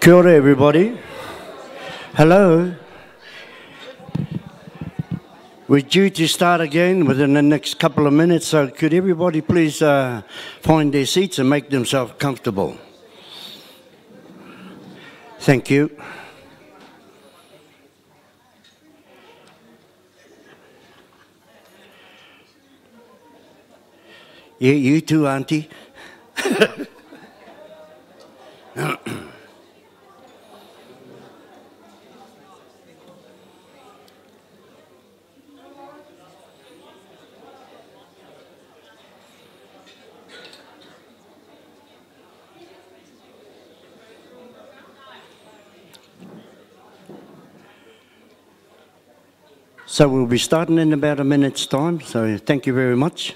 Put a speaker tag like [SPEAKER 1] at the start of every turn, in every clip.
[SPEAKER 1] Kia ora, everybody. Hello. We're due to start again within the next couple of minutes, so could everybody please find their seats and make themselves comfortable? Thank you. Yeah, you too, Auntie. So we'll be starting in about a minute's time, so thank you very much.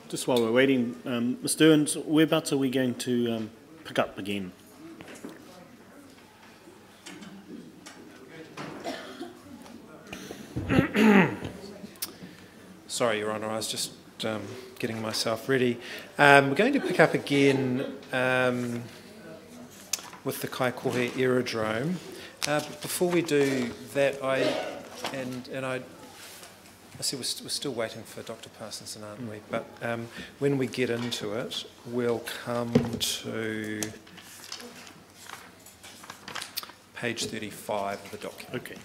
[SPEAKER 2] Just while we're waiting, Mr. Owens, whereabouts are we going to pick up again?
[SPEAKER 3] Sorry, Your Honour, I was just getting myself ready. We're going to pick up again with the Kaikohe Aerodrome. But before we do that, I see we're still waiting for Dr. Parsonson, aren't we? But when we get into it, we'll come to page 35 of the document.
[SPEAKER 2] Okay.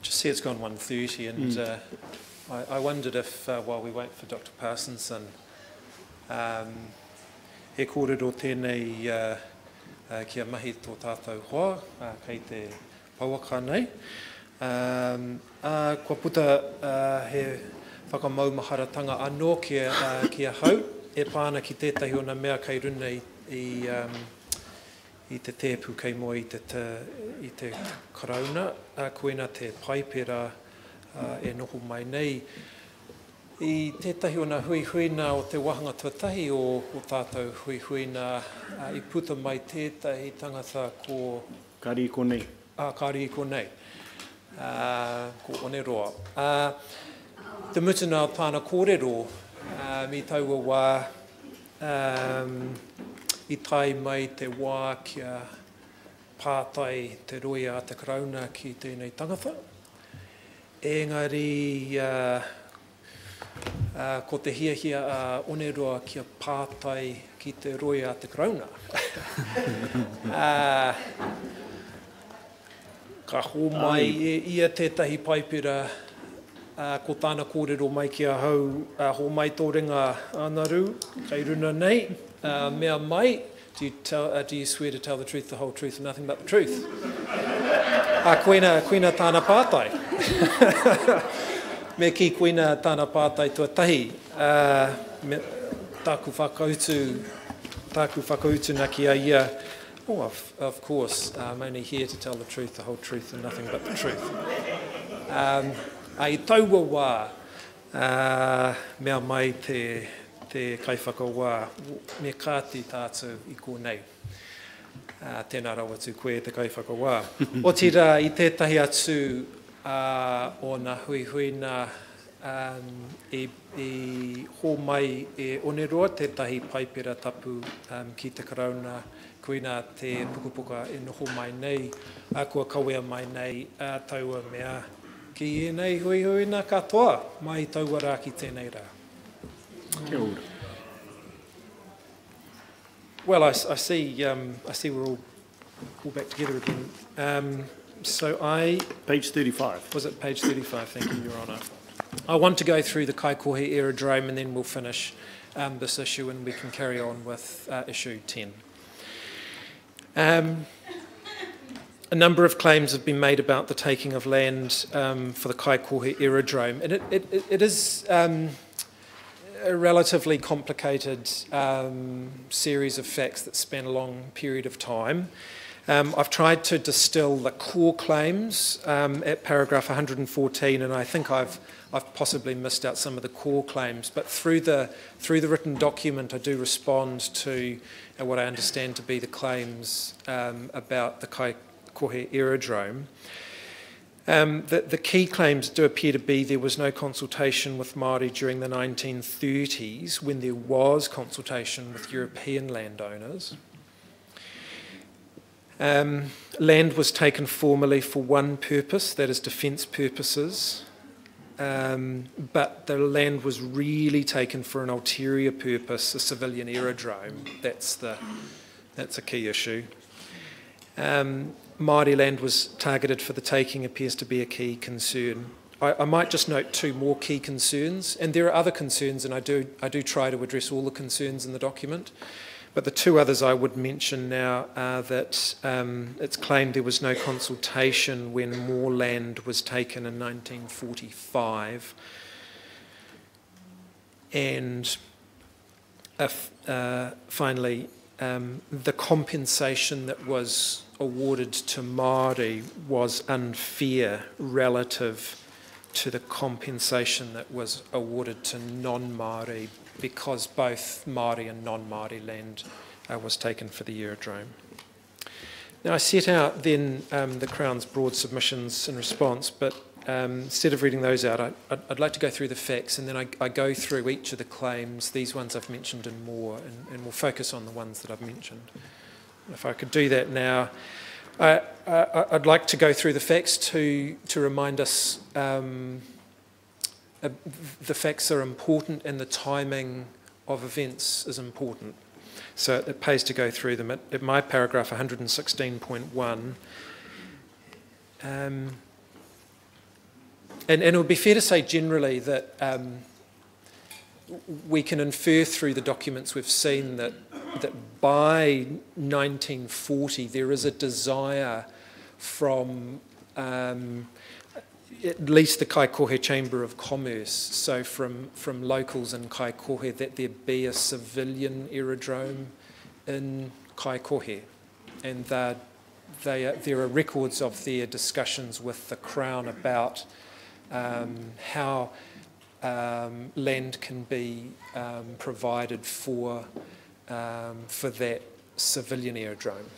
[SPEAKER 3] Just see it's gone 1:30, and I wondered if, while we wait for Dr. Parsonson, he kōrero tēnei kia mahi tō tātou hoa, kei te pauaka nei. Kua puta he whakamaumaharatanga anō kia hau. e pāna ki tētahi o nā mea kei runa i te tēpu kei mo i te karauna, koina te paipera e noho mai nei. I tētahi o nā huihuina o te wahanga tuatahi o tātou huihuina, i puta mai tētahi tangata ko...
[SPEAKER 2] Kāri ko nei.
[SPEAKER 3] Kāri ko nei. Ko Oneroa. Te mutina o tāna kōrero, mi taua wā, i tai mai te wā kia pātai te roi a te karauna ki tēnei tangata. Engari, ko te hiahia a Oneroa kia pātai ki te roi a te karauna. Ka hō mai ia tētahi paipera ko tāna kōrero mai kia hau hō mai tō ringa anaru, kei runa nei, mea mai, do you swear to tell the truth, the whole truth, and nothing but the truth? Koina tāna pātai. Me ki koina tāna pātai tuatahi, tāku whakautu na ki a ia. Oh, of course, I'm only here to tell the truth, the whole truth, and nothing but the truth. Ai taua wā, mea mai te kaiwhaka wā, me kāti tātou i kōnei. Tēnā rawa tū koe te kaiwhaka wā. O tira, i tētahi atu o nā huihuina i hō mai e Oneroa, tētahi paipera tapu ki te karauna, koina te pukapuka e noho mai nei, kua kawea mai nei, taua mea ki e nei huihuina katoa, mai taua rā ki tēnei rā.
[SPEAKER 2] Kia ora.
[SPEAKER 3] Well, I see we're all back together again.
[SPEAKER 2] Page 35.
[SPEAKER 3] Was it page 35? Thank you, Your Honour. I want to go through the Kaikohe aerodrome and then we'll finish this issue and we can carry on with issue 10. A number of claims have been made about the taking of land for the Kaikohe aerodrome, and it is a relatively complicated series of facts that span a long period of time. I've tried to distill the core claims at paragraph 114, and I think I've possibly missed out some of the core claims. But through the written document, I do respond to what I understand to be the claims about the Kaikohe aerodrome. The key claims do appear to be there was no consultation with Māori during the 1930s, when there was consultation with European landowners. Land was taken formally for one purpose, that is defence purposes, but the land was really taken for an ulterior purpose, a civilian aerodrome. That's a key issue. Māori land was targeted for the taking appears to be a key concern. I might just note two more key concerns, and there are other concerns, and I do try to address all the concerns in the document. But the two others I would mention now are that it's claimed there was no consultation when more land was taken in 1945. And finally, the compensation that was awarded to Māori was unfair relative to the compensation that was awarded to non-Māori, because both Māori and non-Māori land was taken for the aerodrome. Now I set out then the Crown's broad submissions in response, but instead of reading those out, I'd like to go through the facts, and then I go through each of the claims, these ones I've mentioned and more, and we'll focus on the ones that I've mentioned. If I could do that now, I'd like to go through the facts to remind us the facts are important and the timing of events is important. So it pays to go through them. At my paragraph 116.1, and it would be fair to say generally that we can infer through the documents we've seen that by 1940 there is a desire from at least the Kaikohe Chamber of Commerce, so from locals in Kaikohe, that there be a civilian aerodrome in Kaikohe. And there are records of their discussions with the Crown about how land can be provided for that civilian aerodrome.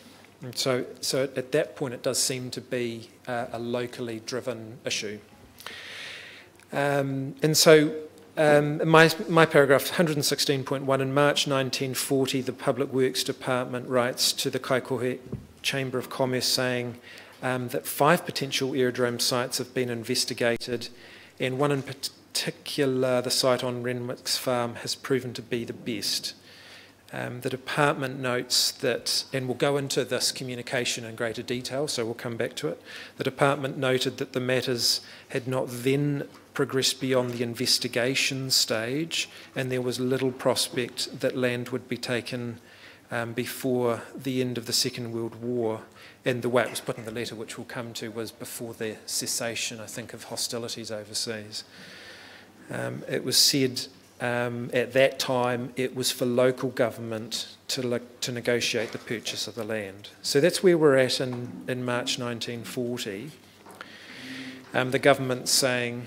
[SPEAKER 3] And so at that point it does seem to be a locally driven issue. And so my paragraph 116.1, in March 1940 the Public Works Department writes to the Kaikohe Chamber of Commerce saying that 5 potential aerodrome sites have been investigated, and one in particular, the site on Renwick's farm, has proven to be the best. The department notes that, and we'll go into this communication in greater detail, so we'll come back to it. The department noted that the matters had not then progressed beyond the investigation stage, and there was little prospect that land would be taken before the end of the Second World War. And the way it was put in the letter, which we'll come to, was before the cessation, I think, of hostilities overseas. It was said at that time it was for local government to negotiate the purchase of the land. So that's where we're at in March 1940. The government's saying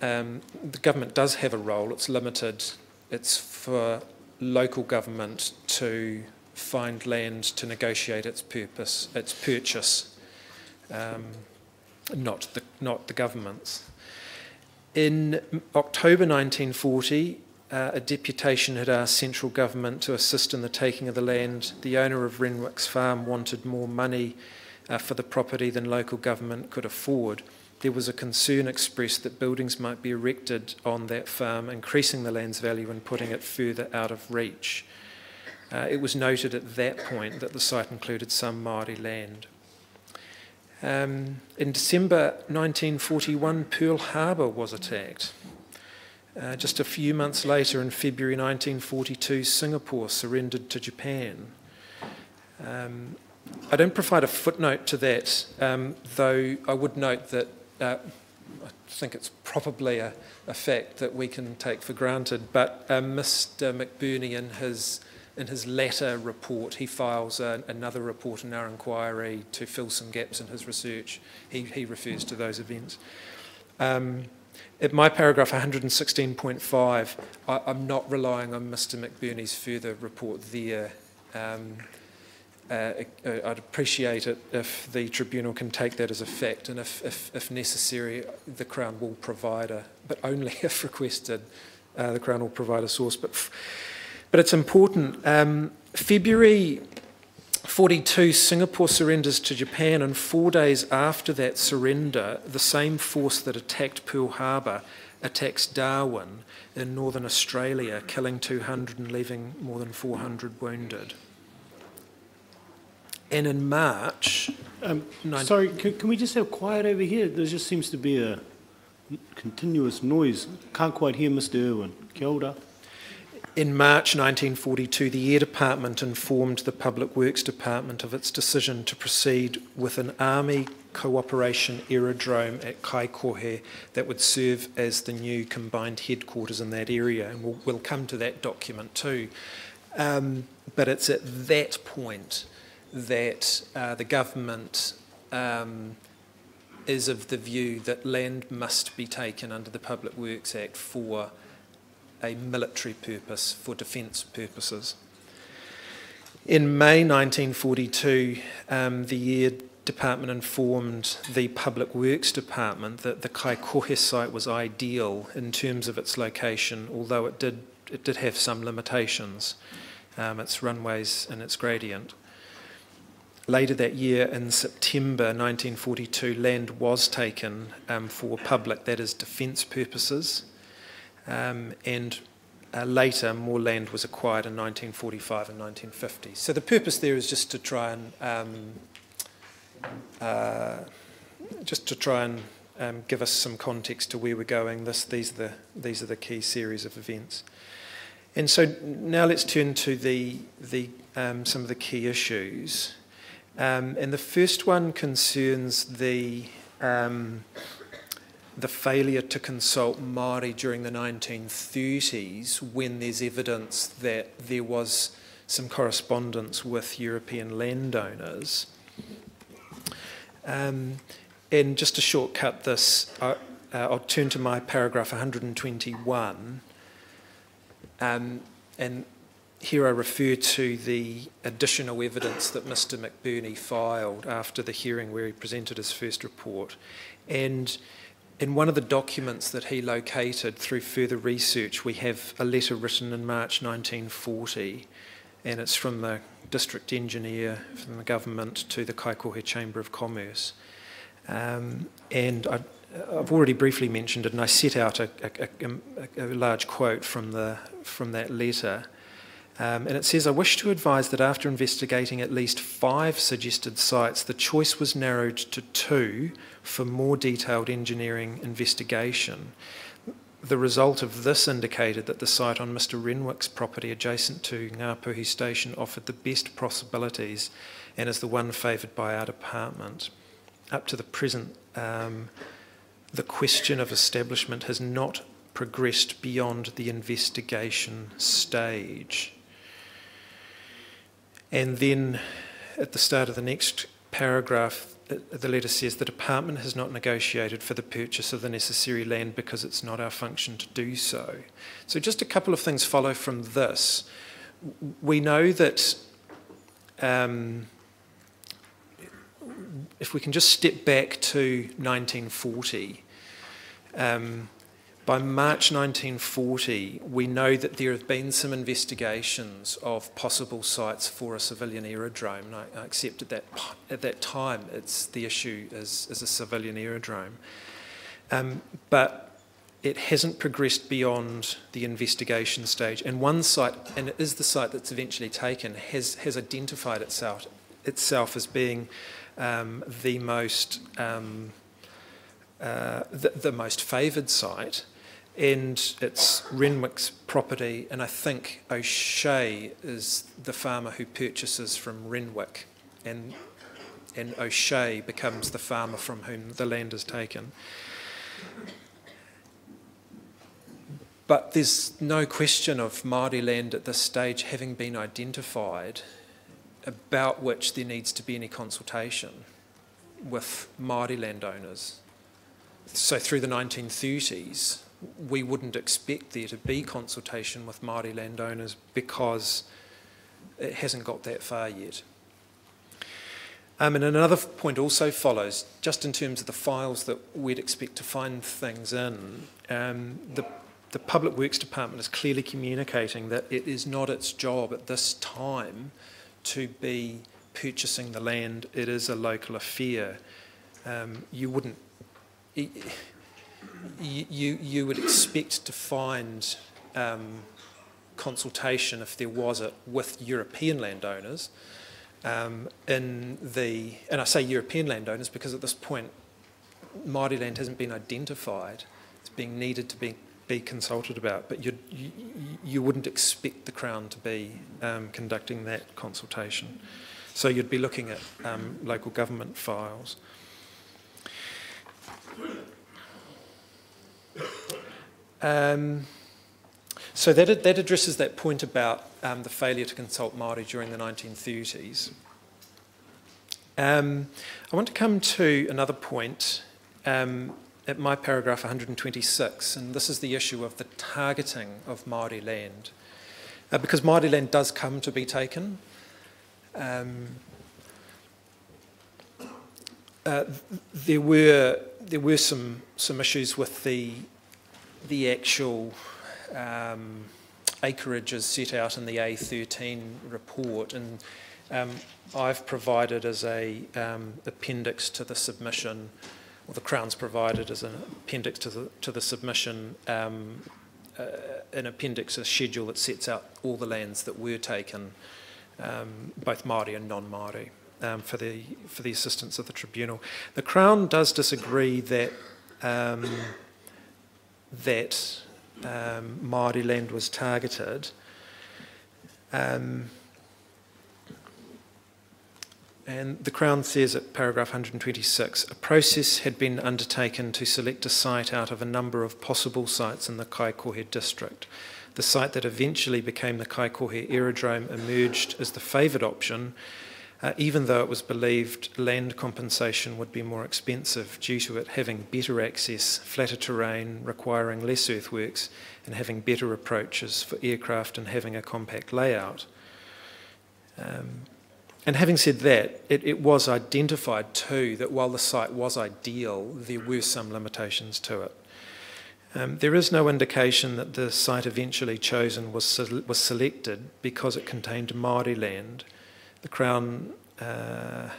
[SPEAKER 3] the government does have a role, it's limited, it's for local government to find land to negotiate its purchase, not the government's. In October 1940, a deputation had asked central government to assist in the taking of the land. The owner of Renwick's farm wanted more money for the property than local government could afford. There was a concern expressed that buildings might be erected on that farm, increasing the land's value and putting it further out of reach. It was noted at that point that the site included some Māori land. In December 1941, Pearl Harbor was attacked. Just a few months later, in February 1942, Singapore surrendered to Japan. I don't provide a footnote to that, though I would note that I think it's probably a fact that we can take for granted, but Mr. McBurney, in his latter report, he files another report in our inquiry to fill some gaps in his research. He refers to those events. At my paragraph 116.5, I'm not relying on Mr. McBurney's further report there. I'd appreciate it if the Tribunal can take that as a fact, and if necessary, the Crown will provide but only if requested, the Crown will provide a source. But it's important. February 42, Singapore surrenders to Japan, and 4 days after that surrender, the same force that attacked Pearl Harbor attacks Darwin in northern Australia, killing 200 and leaving more than 400 wounded. And in March...
[SPEAKER 2] sorry, can we just have quiet over here? There just seems to be a continuous noise. Can't quite hear Mr. Irwin. Kia ora.
[SPEAKER 3] In March 1942, the Air Department informed the Public Works Department of its decision to proceed with an Army cooperation aerodrome at Kaikohe that would serve as the new combined headquarters in that area. And we'll come to that document too. But it's at that point that the government is of the view that land must be taken under the Public Works Act for a military purpose, for defence purposes. In May 1942, the Air Department informed the Public Works Department that the Kaikohe site was ideal in terms of its location, although it did have some limitations, its runways and its gradient. Later that year, in September 1942, land was taken for public, that is, defence purposes. And later more land was acquired in 1945 and 1950. So the purpose there is just to try and give us some context to where we're going. These are the key series of events. And so now let's turn to some of the key issues. And the first one concerns the the failure to consult Māori during the 1930s, when there's evidence that there was some correspondence with European landowners. And just to shortcut this, I'll turn to my paragraph 121. And here I refer to the additional evidence that Mr. McBurney filed after the hearing where he presented his first report. And in one of the documents that he located through further research, we have a letter written in March 1940, and it's from the district engineer from the government to the Kaikohe Chamber of Commerce. And I've already briefly mentioned it, and I set out a large quote from that letter. And it says, "I wish to advise that after investigating at least 5 suggested sites, the choice was narrowed to 2 for more detailed engineering investigation. The result of this indicated that the site on Mr. Renwick's property adjacent to Ngāpuhi Station offered the best possibilities and is the one favoured by our department. Up to the present, the question of establishment has not progressed beyond the investigation stage." And then at the start of the next paragraph, the letter says, "The department has not negotiated for the purchase of the necessary land because it's not our function to do so." So just a couple of things follow from this. We know that if we can just step back to 1940, by March 1940, we know that there have been some investigations of possible sites for a civilian aerodrome. And I accept at that time the issue is a civilian aerodrome. But it hasn't progressed beyond the investigation stage. And one site, and it is the site that's eventually taken, has identified itself as being the most favoured site, and it's Renwick's property, and I think O'Shea is the farmer who purchases from Renwick, and O'Shea becomes the farmer from whom the land is taken. But there's no question of Māori land at this stage having been identified about which there needs to be any consultation with Māori landowners. So through the 1930s, we wouldn't expect there to be consultation with Māori landowners because it hasn't got that far yet. And another point also follows, just in terms of the files that we'd expect to find things in. The Public Works Department is clearly communicating that it is not its job at this time to be purchasing the land. It is a local affair. You would expect to find consultation, if there was it, with European landowners. And I say European landowners because at this point Māori land hasn't been identified. It's being needed to be consulted about, but you wouldn't expect the Crown to be conducting that consultation. So you'd be looking at local government files. So that addresses that point about the failure to consult Māori during the 1930s. I want to come to another point at my paragraph 126, and this is the issue of the targeting of Māori land. Because Māori land does come to be taken, there were some issues with the actual acreage as set out in the A13 report, and I've provided as a appendix to the submission, or the Crown's provided as an appendix to the submission, an appendix, a schedule that sets out all the lands that were taken, both Māori and non-Māori, for the assistance of the Tribunal. The Crown does disagree that Māori land was targeted. And the Crown says at paragraph 126, a process had been undertaken to select a site out of a number of possible sites in the Kaikohe district. The site that eventually became the Kaikohe aerodrome emerged as the favoured option, even though it was believed land compensation would be more expensive due to it having better access, flatter terrain, requiring less earthworks, and having better approaches for aircraft and having a compact layout. And having said that, it was identified too that while the site was ideal, there were some limitations to it. There is no indication that the site eventually chosen was selected because it contained Māori land. The Crown, I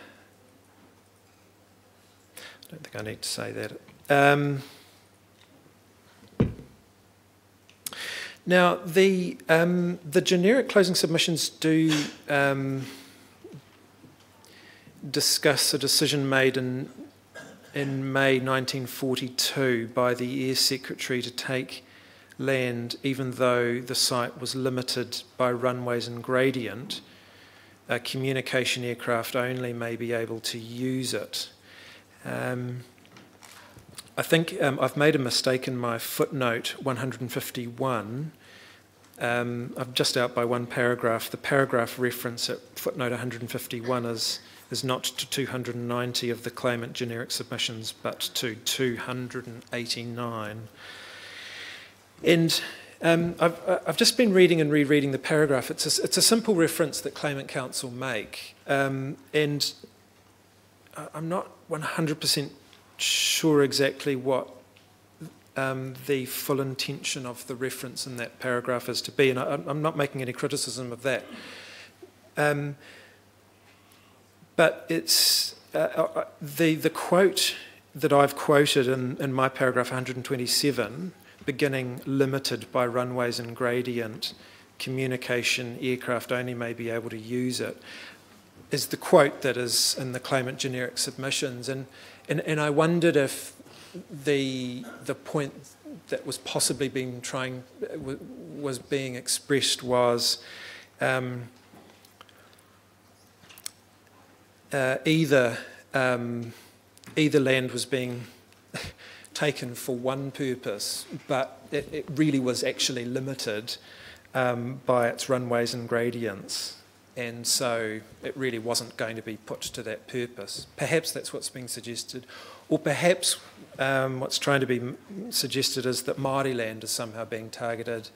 [SPEAKER 3] don't think I need to say that. Now, the generic closing submissions do discuss a decision made in May 1942 by the Air Secretary to take land even though the site was limited by runways and gradient. Communication aircraft only may be able to use it. I think I've made a mistake in my footnote 151. I'm just out by one paragraph. The paragraph reference at footnote 151 is not to 290 of the claimant generic submissions, but to 289. And I've just been reading and rereading the paragraph. It's a simple reference that claimant counsel make, and I'm not 100% sure exactly what the full intention of the reference in that paragraph is to be, and I'm not making any criticism of that. But it's the quote that I've quoted in my paragraph 127, beginning limited by runways and gradient, communication aircraft only may be able to use it, is the quote that is in the claimant generic submissions. And I wondered if the point that was possibly being was being expressed was either land was being taken for one purpose, but it really was actually limited by its runways and gradients, and so it really wasn't going to be put to that purpose. Perhaps that's what's being suggested, or perhaps what's trying to be suggested is that Māori land is somehow being targeted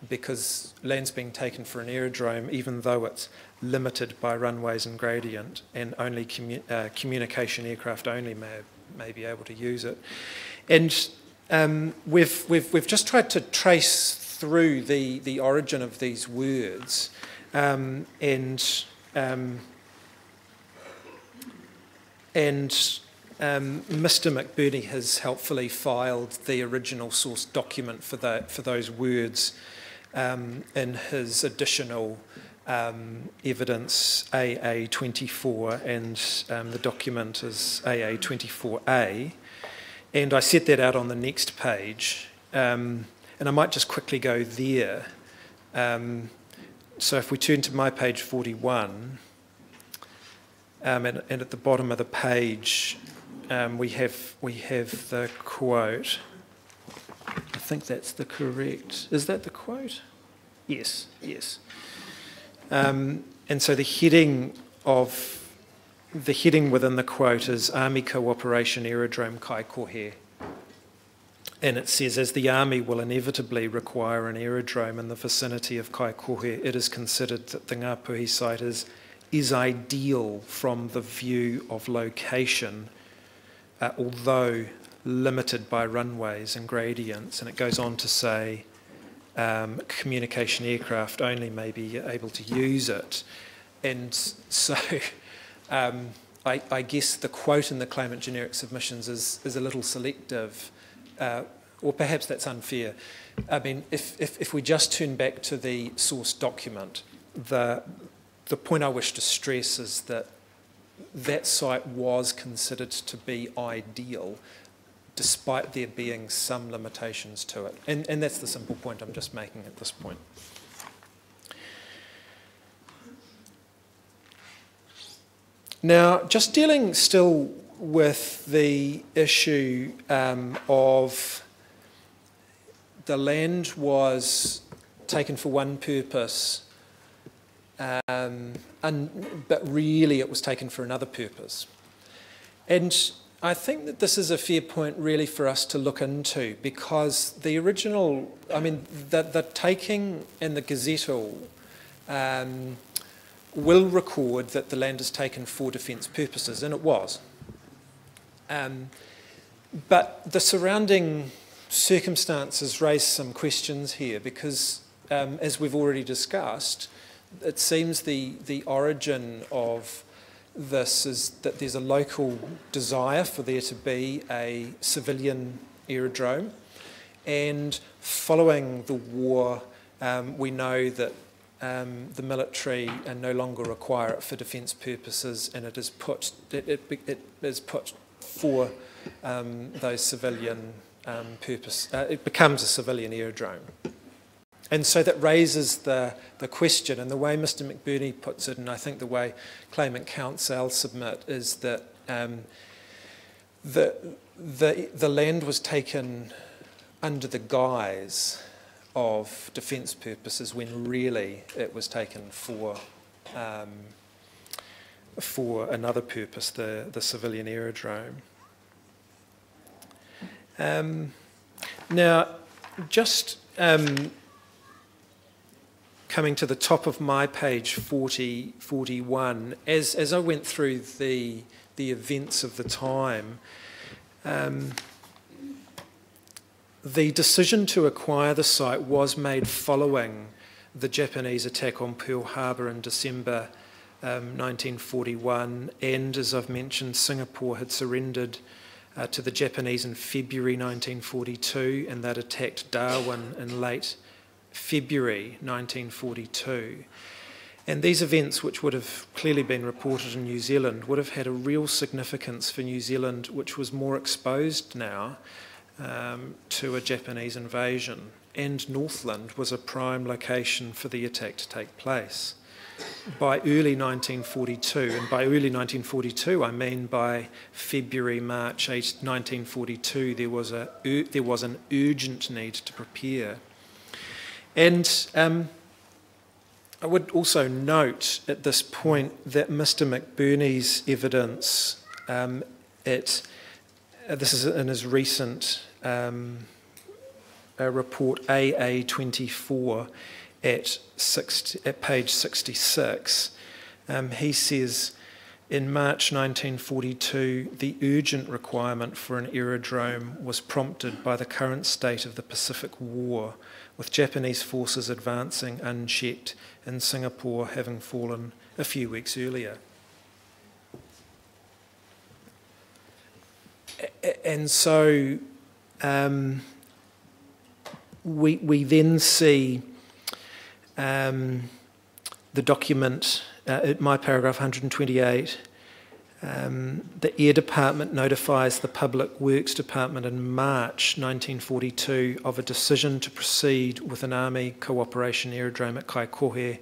[SPEAKER 3] because land's being taken for an aerodrome even though it's limited by runways and gradient, and only communication aircraft only may be able to use it. And we've just tried to trace through the origin of these words, and Mr. McBurney has helpfully filed the original source document for those words in his additional evidence AA24, and the document is AA24A. And I set that out on the next page, and I might just quickly go there. So if we turn to my page 41, and at the bottom of the page, we have the quote. I think that's the correct. Is that the quote? Yes, yes. And so the heading within the quote is Army Cooperation Aerodrome Kaikohe. And it says, as the Army will inevitably require an aerodrome in the vicinity of Kaikohe, it is considered that the Ngāpuhi site is ideal from the view of location, although limited by runways and gradients. And it goes on to say, communication aircraft only may be able to use it. And so I guess the quote in the claimant generic submissions is a little selective, or perhaps that's unfair. I mean, if we just turn back to the source document, the point I wish to stress is that that site was considered to be ideal, despite there being some limitations to it. And that's the simple point I'm just making at this point. Now, just dealing still with the issue of the land was taken for one purpose, but really it was taken for another purpose. And I think that this is a fair point really for us to look into, because the original, I mean, the taking in the gazettal will record that the land is taken for defence purposes, and it was. But the surrounding circumstances raise some questions here, because as we've already discussed, it seems the origin of this is that there's a local desire for there to be a civilian aerodrome, and following the war we know that the military no longer require it for defence purposes, and it is put for those civilian purpose. It becomes a civilian aerodrome. And so that raises the question, and the way Mr McBurney puts it, and I think the way claimant counsel submit, is that the land was taken under the guise of defence purposes, when really it was taken for another purpose, the civilian aerodrome. Now, just coming to the top of my page 41, as I went through the events of the time, the decision to acquire the site was made following the Japanese attack on Pearl Harbor in December 1941, and as I've mentioned, Singapore had surrendered to the Japanese in February 1942, and that attacked Darwin in late February 1942. And these events, which would have clearly been reported in New Zealand, would have had a real significance for New Zealand, which was more exposed now to a Japanese invasion, and Northland was a prime location for the attack to take place. By early 1942, and by early 1942 I mean by February, March 1942, there was an urgent need to prepare. And I would also note at this point that Mr McBurney's evidence, this is in his recent report AA24 at page 66, he says, in March 1942, the urgent requirement for an aerodrome was prompted by the current state of the Pacific War, with Japanese forces advancing unchecked and Singapore having fallen a few weeks earlier. And so we then see the document, my paragraph 128, the Air Department notifies the Public Works Department in March 1942 of a decision to proceed with an Army cooperation aerodrome at Kaikohe.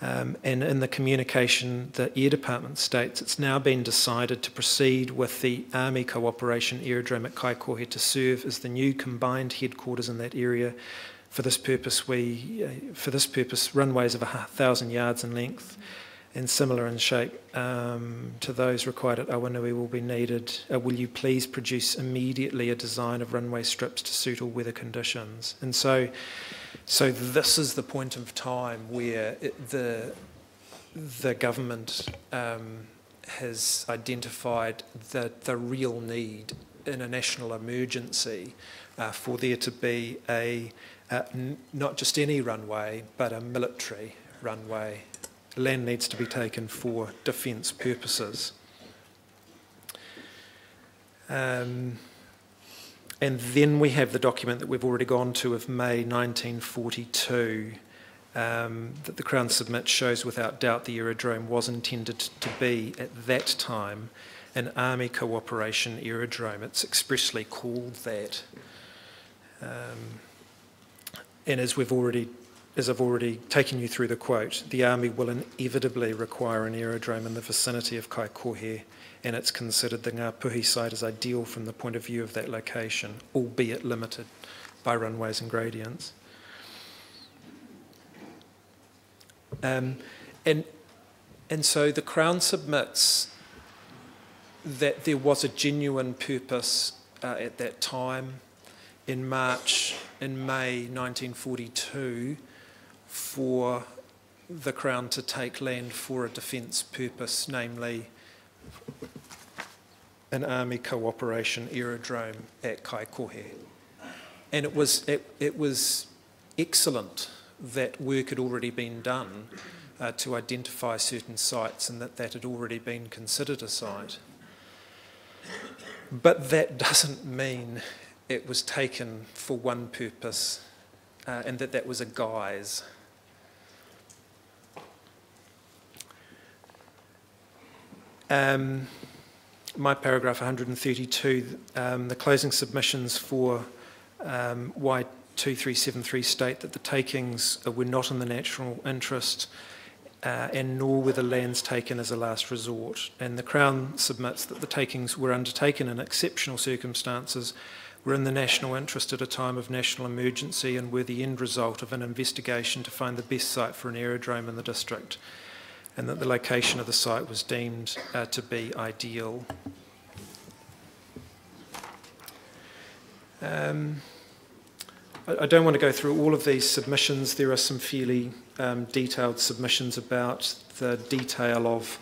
[SPEAKER 3] And in the communication, the Air Department states it's now been decided to proceed with the Army cooperation aerodrome at Kaikohe to serve as the new combined headquarters in that area. For this purpose, runways of 1,000 yards in length and similar in shape to those required at Awanui will be needed. Will you please produce immediately a design of runway strips to suit all weather conditions? And so this is the point of time where the government has identified the real need in a national emergency for there to be not just any runway, but a military runway. Land needs to be taken for defence purposes. And then we have the document that we've already gone to of May 1942 that the Crown submits shows without doubt the aerodrome was intended to be, at that time, an Army cooperation aerodrome. It's expressly called that. And as we've already as I've already taken you through the quote, the Army will inevitably require an aerodrome in the vicinity of Kaikohe, and it's considered the Ngāpuhi site as ideal from the point of view of that location, albeit limited by runways and gradients. And so the Crown submits that there was a genuine purpose at that time in May 1942 for the Crown to take land for a defence purpose, namely an Army cooperation aerodrome at Kaikohe. And it was excellent that work had already been done to identify certain sites and that had already been considered a site. But that doesn't mean it was taken for one purpose and that was a guise. My paragraph 132, the closing submissions for Y2373 state that the takings were not in the national interest and nor were the lands taken as a last resort. And the Crown submits that the takings were undertaken in exceptional circumstances, were in the national interest at a time of national emergency, and were the end result of an investigation to find the best site for an aerodrome in the district, and that the location of the site was deemed to be ideal. I don't want to go through all of these submissions. There are some fairly detailed submissions about the detail of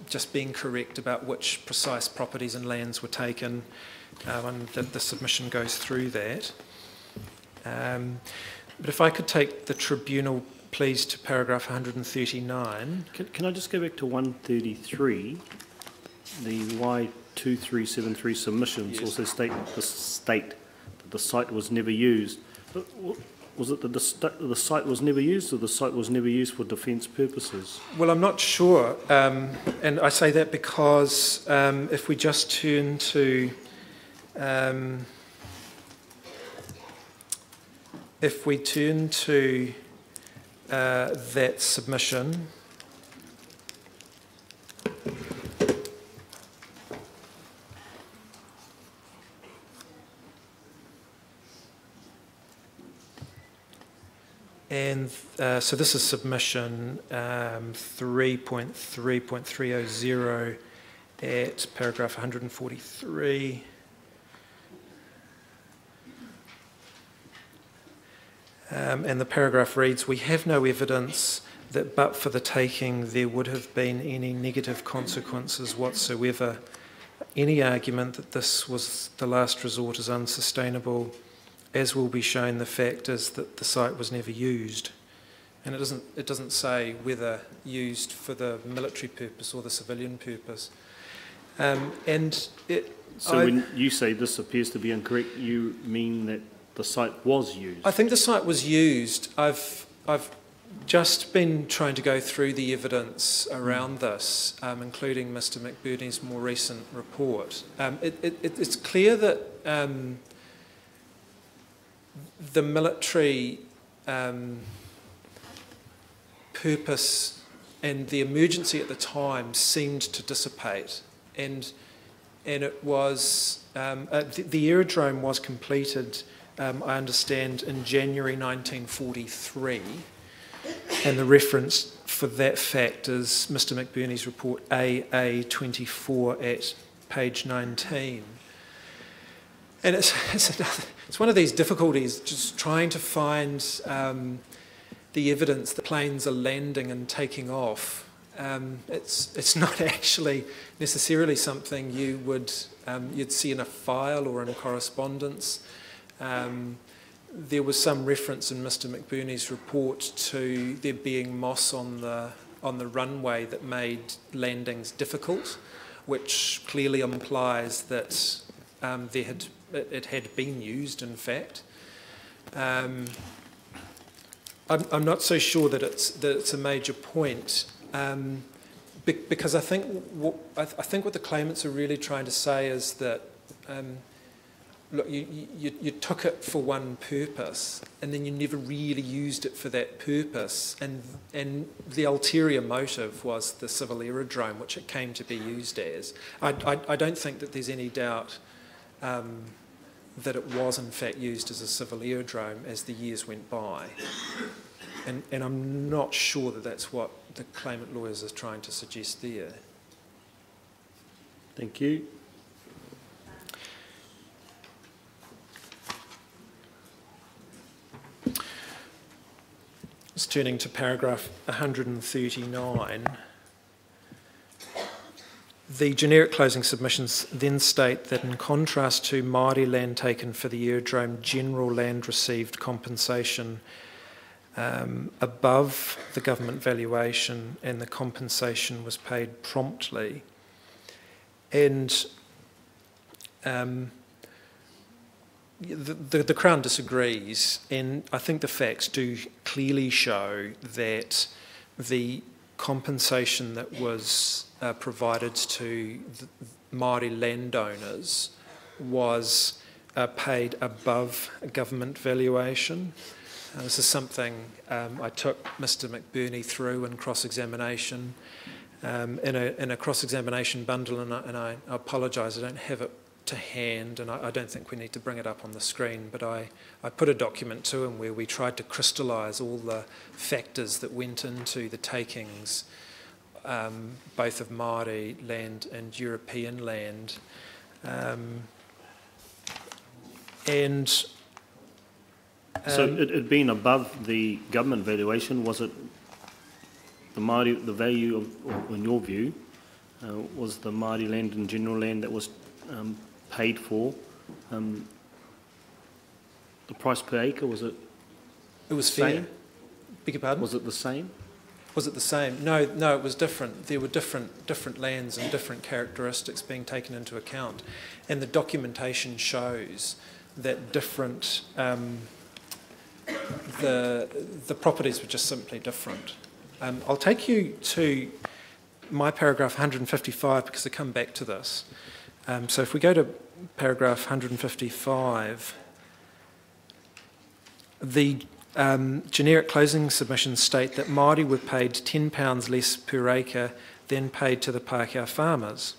[SPEAKER 3] just being correct about which precise properties and lands were taken, and the submission goes through that. But if I could take the Tribunal, please, to paragraph 139.
[SPEAKER 2] Can I just go back to 133? The Y2373 submissions also state that the site was never used. Was it that the site was never used, or the site was never used for defence purposes?
[SPEAKER 3] Well, I'm not sure, and I say that because if we just turn to that submission, and so this is submission 3.3.300 at paragraph 143. And the paragraph reads, "We have no evidence that but for the taking there would have been any negative consequences whatsoever. Any argument that this was the last resort is unsustainable. As will be shown, the fact is that the site was never used." And it doesn't say whether used for the military purpose or the civilian purpose.
[SPEAKER 2] When you say this appears to be incorrect, you mean that the site was used?
[SPEAKER 3] I think the site was used. I've just been trying to go through the evidence around this, including Mr. McBurney's more recent report. It's clear that the military purpose and the emergency at the time seemed to dissipate, and it was the aerodrome was completed, I understand, in January 1943, and the reference for that fact is Mr. McBurney's report AA24 at page 19. And it's one of these difficulties, just trying to find the evidence that planes are landing and taking off. It's not actually necessarily something you'd see in a file or in a correspondence. There was some reference in Mr. McBurney's report to there being moss on the runway that made landings difficult, which clearly implies that it had been used, in fact. I'm not so sure that it's a major point, because I think what the claimants are really trying to say is that look, you took it for one purpose, and then you never really used it for that purpose, and the ulterior motive was the civil aerodrome, which it came to be used as. I don't think that there's any doubt that it was in fact used as a civil aerodrome as the years went by, and I'm not sure that that's what the claimant lawyers are trying to suggest there.
[SPEAKER 2] Thank you.
[SPEAKER 3] Just turning to paragraph 139, the generic closing submissions then state that in contrast to Māori land taken for the aerodrome, general land received compensation above the government valuation, and the compensation was paid promptly. And the Crown disagrees, and I think the facts do clearly show that the compensation that was provided to the Māori landowners was paid above government valuation. This is something I took Mr McBurney through in cross-examination, in a cross-examination bundle, and I apologise, I don't have it to hand, and I don't think we need to bring it up on the screen, but I put a document to him where we tried to crystallise all the factors that went into the takings, both of Māori land and European land.
[SPEAKER 2] So it had been above the government valuation. Was it the Māori, the value of, or in your view, was the Māori land and general land that was paid for, the price per acre, was it?
[SPEAKER 3] It was
[SPEAKER 2] same?
[SPEAKER 3] fair. Beg your pardon?
[SPEAKER 2] Was it the same?
[SPEAKER 3] Was it the same? No, it was different. There were different lands and different characteristics being taken into account, and the documentation shows that different. The properties were just simply different. I'll take you to my paragraph 155 because I come back to this. So if we go to paragraph 155, the generic closing submissions state that Māori were paid £10 less per acre than paid to the Pākehā farmers.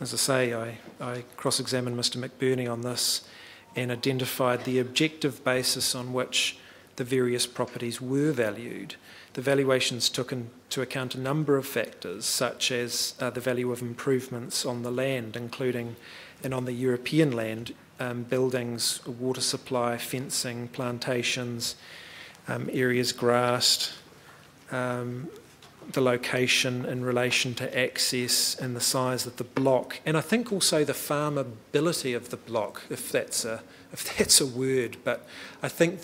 [SPEAKER 3] As I say, I cross-examined Mr McBurney on this and identified the objective basis on which the various properties were valued. The valuations took into account a number of factors, such as the value of improvements on the land, including, and on the European land, buildings, water supply, fencing, plantations, areas grassed, the location in relation to access and the size of the block, and I think also the farmability of the block, if that's a word. But I think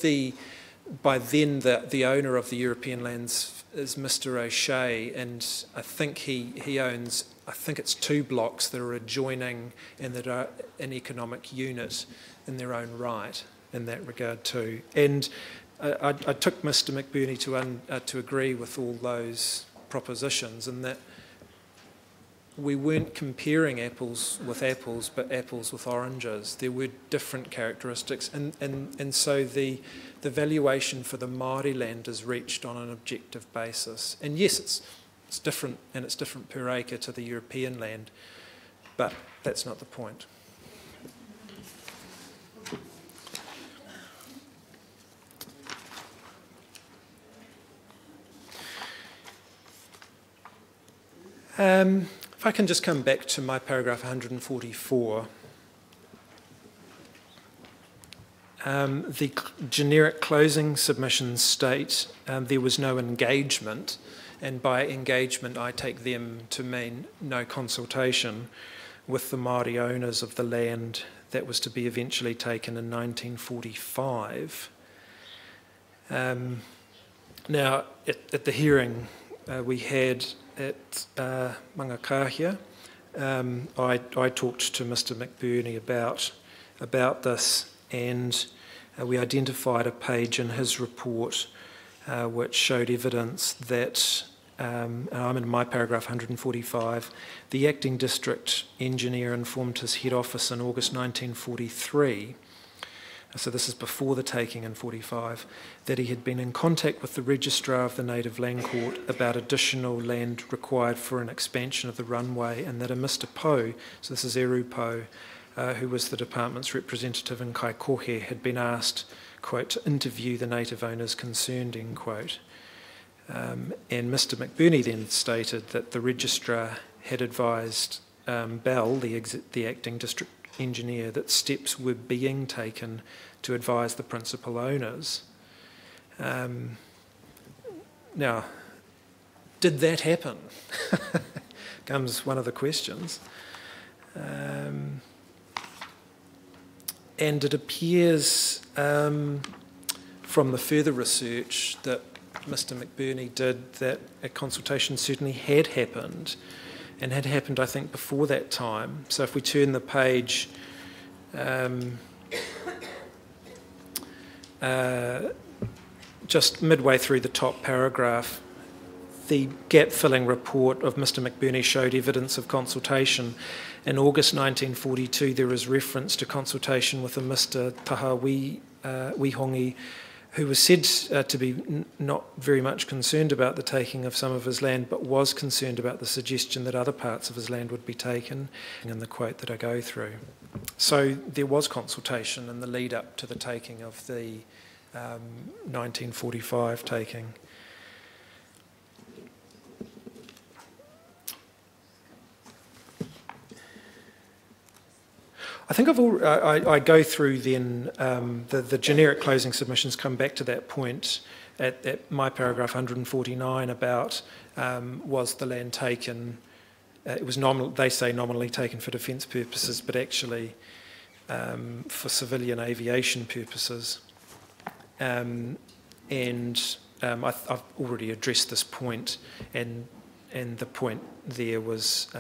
[SPEAKER 3] by then the owner of the European lands is Mr O'Shea, and I think he owns, I think it's 2 blocks that are adjoining and that are an economic unit in their own right in that regard too. And I took Mr McBurney to agree with all those propositions, and that we weren't comparing apples with apples, but apples with oranges. There were different characteristics, and so the valuation for the Māori land is reached on an objective basis. And yes, it's different, and it's different per acre to the European land, but that's not the point. If I can just come back to my paragraph 144. The generic closing submissions state there was no engagement, and by engagement I take them to mean no consultation with the Māori owners of the land that was to be eventually taken in 1945. Now, at the hearing we had at Mangakahia, I talked to Mr McBurney about this, and we identified a page in his report which showed evidence that and I'm in my paragraph 145, the acting district engineer informed his head office in August 1943, so this is before the taking in 45, that he had been in contact with the registrar of the Native Land Court about additional land required for an expansion of the runway, and that a Mr. Poe, so this is Eru Poe, who was the department's representative in Kaikohe, had been asked, quote, to interview the native owners concerned, end quote. And Mr. McBurney then stated that the registrar had advised Bell, the acting district engineer, that steps were being taken to advise the principal owners. Now, did that happen? Comes one of the questions. And it appears from the further research that Mr. McBurney did that a consultation certainly had happened, and had happened, I think, before that time. So if we turn the page, just midway through the top paragraph, the gap-filling report of Mr. McBurney showed evidence of consultation. In August 1942, there is reference to consultation with a Mr. Taha Wihongi, who was said to be not very much concerned about the taking of some of his land, but was concerned about the suggestion that other parts of his land would be taken, in the quote that I go through. So there was consultation in the lead up to the taking of the 1945 taking. I think I go through then the generic closing submissions come back to that point at my paragraph 149 about was the land taken, it was they say nominally taken for defence purposes, but actually for civilian aviation purposes. I've already addressed this point, and the point there was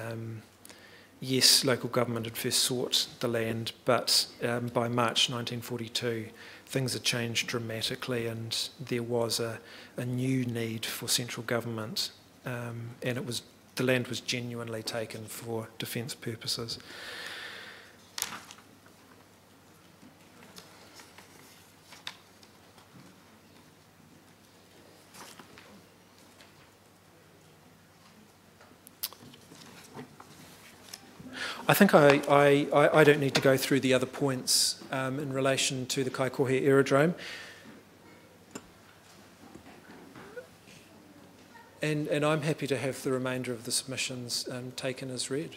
[SPEAKER 3] yes, local government had first sought the land, but by March 1942, things had changed dramatically, and there was a new need for central government, and the land was genuinely taken for defence purposes. I think I don't need to go through the other points in relation to the Kaikohe aerodrome. And I'm happy to have the remainder of the submissions taken as read.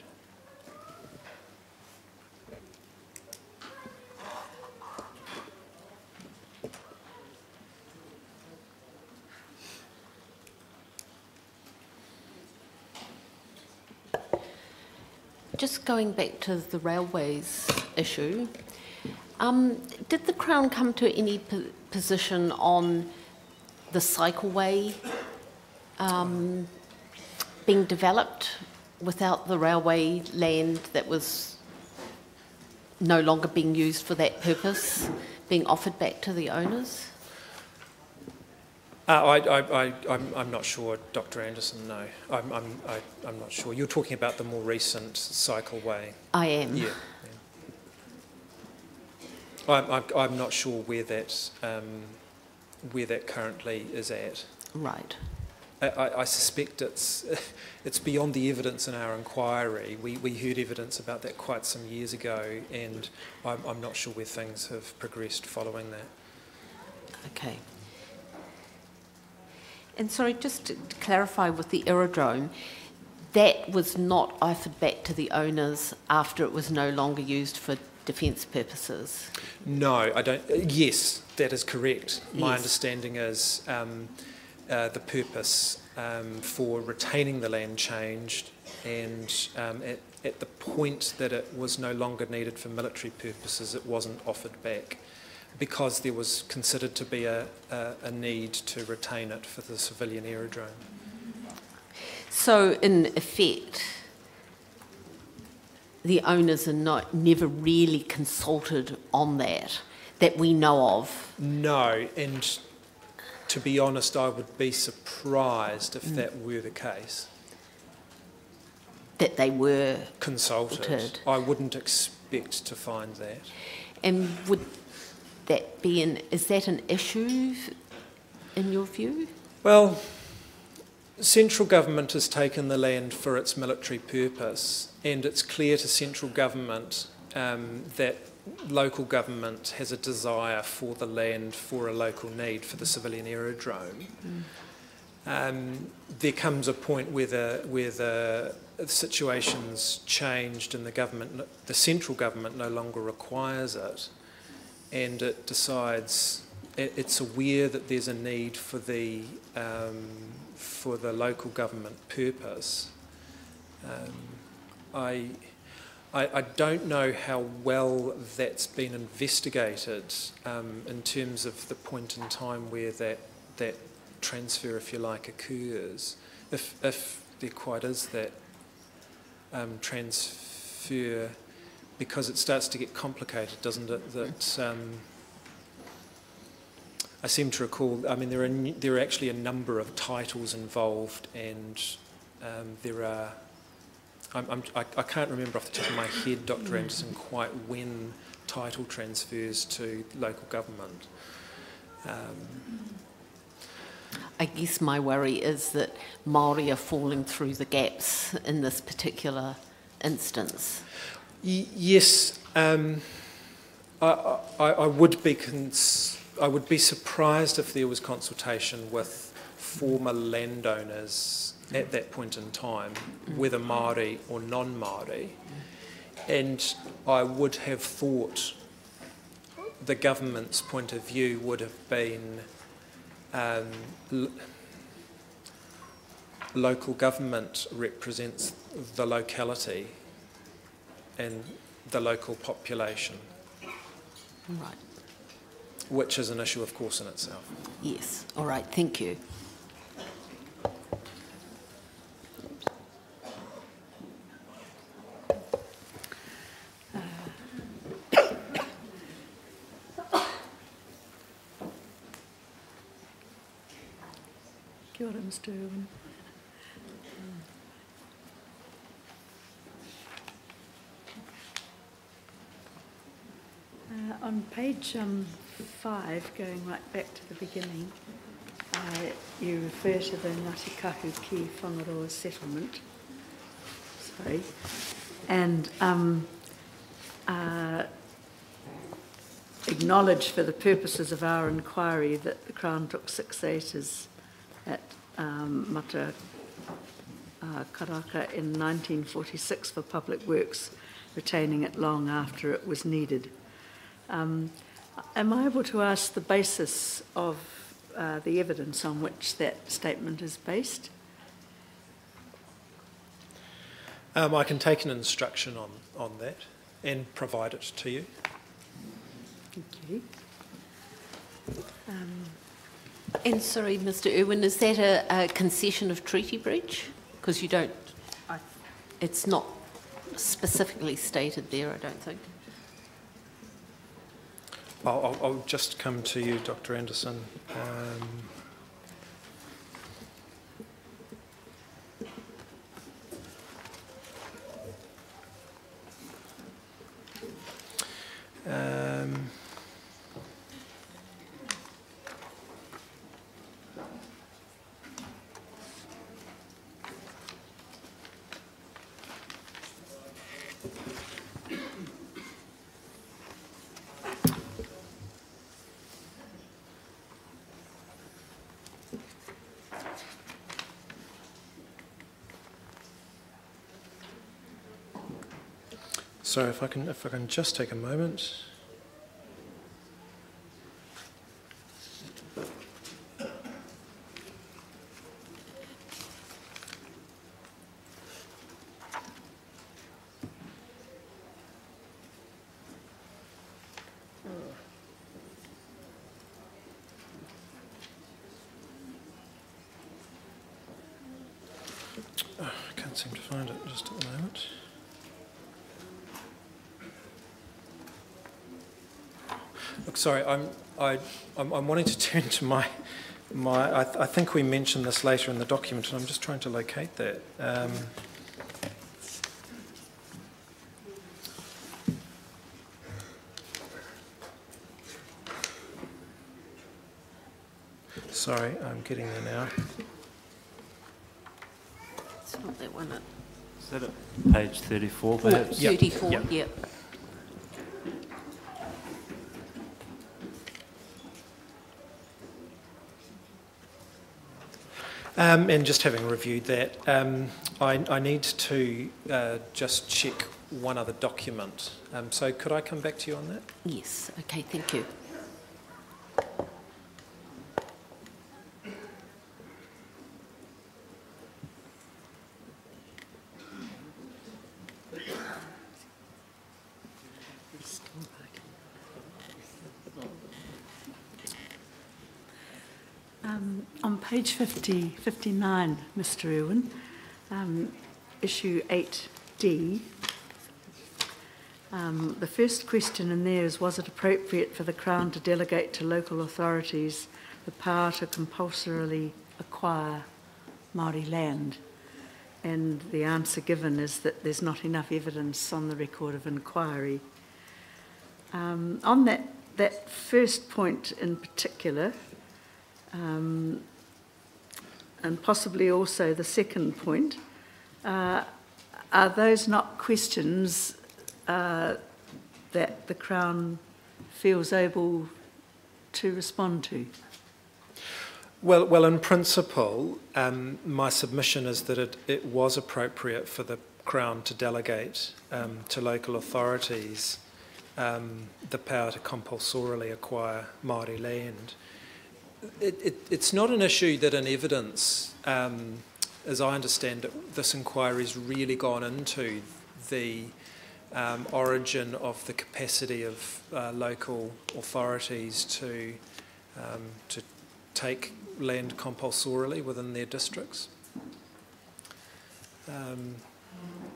[SPEAKER 4] Just going back to the railways issue, did the Crown come to any position on the cycleway being developed without the railway land that was no longer being used for that purpose being offered back to the owners?
[SPEAKER 3] I'm not sure, Dr. Anderson, no. I'm not sure. You're talking about the more recent cycleway.
[SPEAKER 4] I am.
[SPEAKER 3] Yeah. I'm not sure where that currently is at.
[SPEAKER 4] Right.
[SPEAKER 3] I suspect it's beyond the evidence in our inquiry. We heard evidence about that quite some years ago, and I'm not sure where things have progressed following that.
[SPEAKER 4] Okay. And sorry, just to clarify with the aerodrome, that was not offered back to the owners after it was no longer used for defence purposes?
[SPEAKER 3] No, I don't. Yes, that is correct. My
[SPEAKER 4] Yes.
[SPEAKER 3] understanding is the purpose for retaining the land changed, and at the point that it was no longer needed for military purposes, it wasn't offered back, because there was considered to be a need to retain it for the civilian aerodrome.
[SPEAKER 4] So, in effect, the owners are never really consulted on that we know of?
[SPEAKER 3] No, and to be honest, I would be surprised if that were the case.
[SPEAKER 4] That they were
[SPEAKER 3] Consulted. I wouldn't expect to find that.
[SPEAKER 4] And would that be is that an issue in your view?
[SPEAKER 3] Well, central government has taken the land for its military purpose, and it's clear to central government that local government has a desire for the land for a local need for the civilian aerodrome. There comes a point where the situation's changed and the central government no longer requires it, and it decides it's aware that there's a need for the local government purpose. I don't know how well that's been investigated in terms of the point in time where that transfer, if you like, occurs. If there quite is that transfer, because it starts to get complicated, doesn't it? That I seem to recall. I mean, there are actually a number of titles involved, and there are. I can't remember off the top of my head, Dr. Anderson, quite when title transfers to local government.
[SPEAKER 4] I guess my worry is that Māori are falling through the gaps in this particular instance.
[SPEAKER 3] Yes, I would be I would be surprised if there was consultation with former landowners at that point in time, whether Māori or non-Māori, and I would have thought the government's point of view would have been local government represents the locality and the local population.
[SPEAKER 4] Right.
[SPEAKER 3] Which is an issue, of course, in itself.
[SPEAKER 4] Yes. All right. Thank you.
[SPEAKER 5] Kia ora, Mr. Irwin. On page 5, going right back to the beginning, you refer to the Ngāti Kahu ki Whangaroa settlement. Sorry. And acknowledge for the purposes of our inquiry that the Crown took 6 acres at Mata Karaka in 1946 for public works, retaining it long after it was needed. Am I able to ask the basis of the evidence on which that statement is based?
[SPEAKER 3] I can take an instruction on that and provide it to you.
[SPEAKER 5] Thank you.
[SPEAKER 4] And sorry, Mr. Irwin, is that a concession of treaty breach? Because you don't, it's not specifically stated there, I don't think.
[SPEAKER 3] I'll just come to you, Dr. Anderson. Sorry, if I can just take a moment. I can't seem to find it just at the moment. Look, sorry, I'm wanting to turn to I think we mentioned this later in the document, and I'm just trying to locate that. Sorry, I'm getting there now.
[SPEAKER 4] It's not that one.
[SPEAKER 6] Is that at page 34, perhaps?
[SPEAKER 4] 34,
[SPEAKER 3] Yep.
[SPEAKER 4] yep.
[SPEAKER 3] And just having reviewed that, I need to just check one other document. So could I come back to you on that?
[SPEAKER 4] Yes, okay, thank you.
[SPEAKER 5] On page 59, Mr. Irwin, issue 8D, the first question in there is, was it appropriate for the Crown to delegate to local authorities the power to compulsorily acquire Māori land? And the answer given is that there's not enough evidence on the record of inquiry. On that first point in particular, and possibly also the second point, are those not questions that the Crown feels able to respond to?
[SPEAKER 3] Well, in principle, my submission is that it was appropriate for the Crown to delegate to local authorities the power to compulsorily acquire Māori land. It's not an issue that in evidence, as I understand it, this inquiry's really gone into the origin of the capacity of local authorities to take land compulsorily within their districts.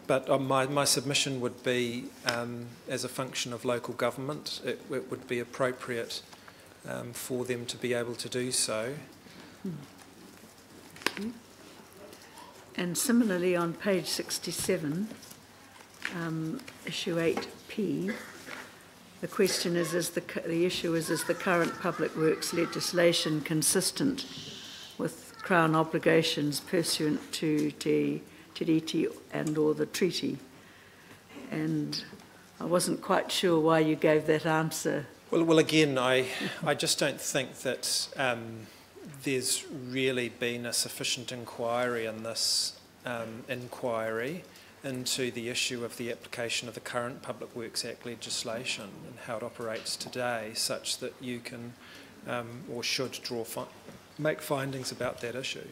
[SPEAKER 3] But my submission would be, as a function of local government, it would be appropriate for them to be able to do so.
[SPEAKER 5] And similarly on page 67, issue 8P, the question is the issue is the current public works legislation consistent with Crown obligations pursuant to Te Tiriti and or the treaty? And I wasn't quite sure why you gave that answer.
[SPEAKER 3] Well, again, I just don't think that there's really been a sufficient inquiry in this inquiry into the issue of the application of the current Public Works Act legislation and how it operates today, such that you can or should make findings about that issue.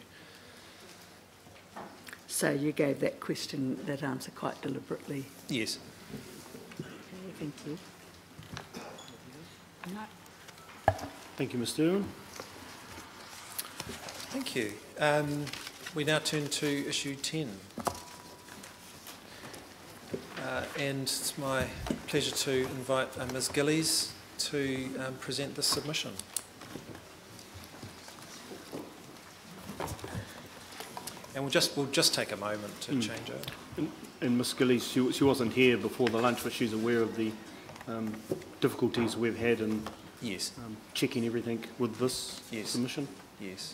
[SPEAKER 5] So you gave that answer quite deliberately.
[SPEAKER 3] Yes.
[SPEAKER 5] Okay, thank you.
[SPEAKER 2] Thank you, Mr. Irwin.
[SPEAKER 3] Thank you. We now turn to issue 10. And it's my pleasure to invite Ms. Gillies to present this submission. And we'll just take a moment to change over.
[SPEAKER 2] And Ms. Gillies, she wasn't here before the lunch, but she's aware of the difficulties we've had in
[SPEAKER 3] Yes.
[SPEAKER 2] Checking everything with this submission.
[SPEAKER 3] Yes.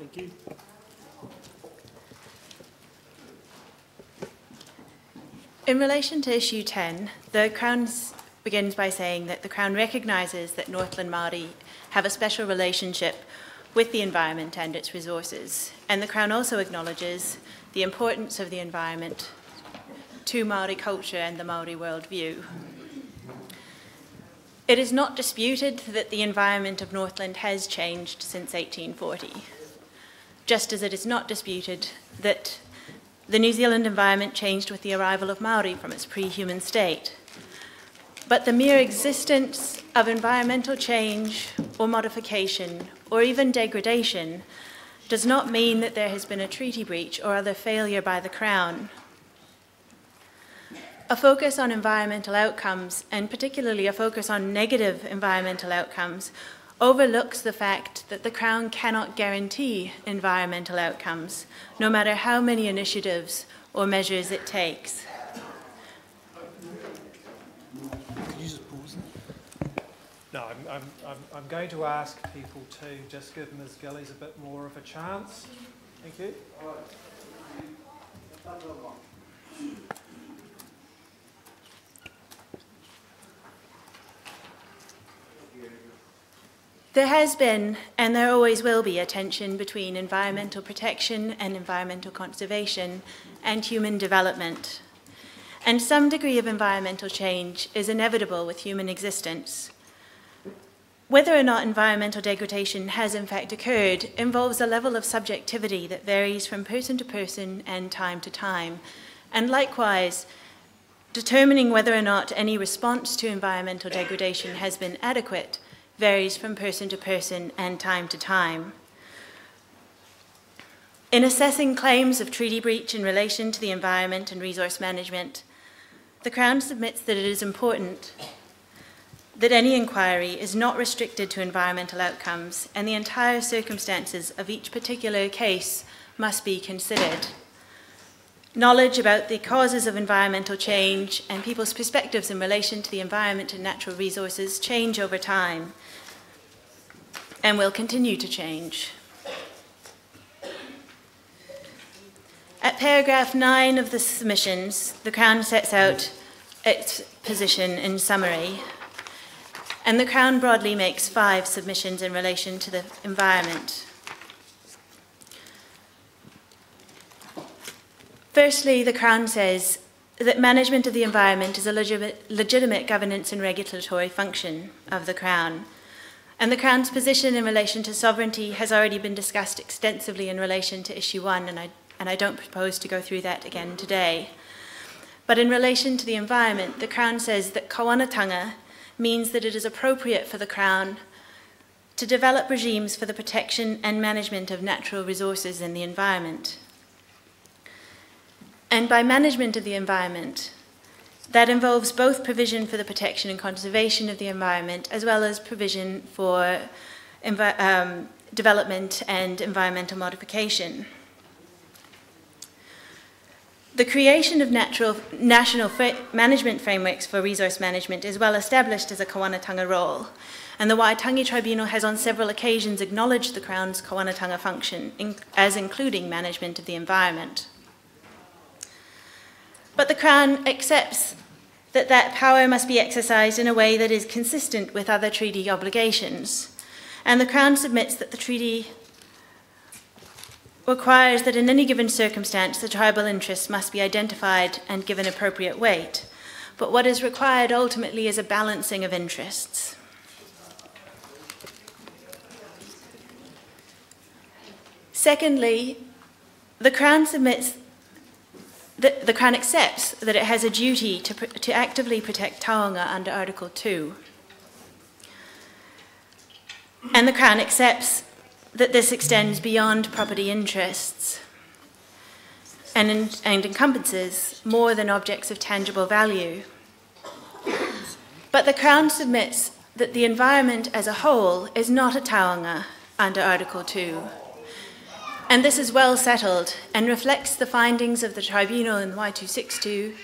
[SPEAKER 2] Thank you.
[SPEAKER 7] In relation to issue 10, the Crown begins by saying that the Crown recognises that Northland Māori have a special relationship with the environment and its resources, and the Crown also acknowledges the importance of the environment to Māori culture and the Māori worldview. It is not disputed that the environment of Northland has changed since 1840, just as it is not disputed that the New Zealand environment changed with the arrival of Māori from its pre-human state. But the mere existence of environmental change or modification or even degradation does not mean that there has been a treaty breach or other failure by the Crown. A focus on environmental outcomes, and particularly a focus on negative environmental outcomes, overlooks the fact that the Crown cannot guarantee environmental outcomes, no matter how many initiatives or measures it takes.
[SPEAKER 3] No, I'm going to ask people to just give Ms. Gillies a bit more of a chance. Thank you.
[SPEAKER 7] There has been, and there always will be, a tension between environmental protection and environmental conservation and human development. And some degree of environmental change is inevitable with human existence. Whether or not environmental degradation has in fact occurred involves a level of subjectivity that varies from person to person and time to time. And likewise, determining whether or not any response to environmental degradation has been adequate varies from person to person and time to time. In assessing claims of treaty breach in relation to the environment and resource management, the Crown submits that it is important that any inquiry is not restricted to environmental outcomes, and the entire circumstances of each particular case must be considered. Knowledge about the causes of environmental change and people's perspectives in relation to the environment and natural resources change over time and will continue to change. At paragraph 9 of the submissions, the Crown sets out its position in summary, and the Crown broadly makes 5 submissions in relation to the environment. Firstly, the Crown says that management of the environment is a legitimate governance and regulatory function of the Crown. And the Crown's position in relation to sovereignty has already been discussed extensively in relation to issue 1, and I don't propose to go through that again today. But in relation to the environment, the Crown says that kawanatanga means that it is appropriate for the Crown to develop regimes for the protection and management of natural resources in the environment. And by management of the environment, that involves both provision for the protection and conservation of the environment, as well as provision for development and environmental modification. The creation of national management frameworks for resource management is well established as a kawanatanga role, and the Waitangi Tribunal has on several occasions acknowledged the Crown's kawanatanga function, as including management of the environment. But the Crown accepts that that power must be exercised in a way that is consistent with other treaty obligations, and the Crown submits that the treaty requires that in any given circumstance the tribal interests must be identified and given appropriate weight, but what is required ultimately is a balancing of interests. Secondly, the Crown accepts that it has a duty to actively protect taonga under Article 2. And the Crown accepts that this extends beyond property interests and encompasses more than objects of tangible value. But the Crown submits that the environment as a whole is not a taonga under Article 2. And this is well settled and reflects the findings of the Tribunal in Y262.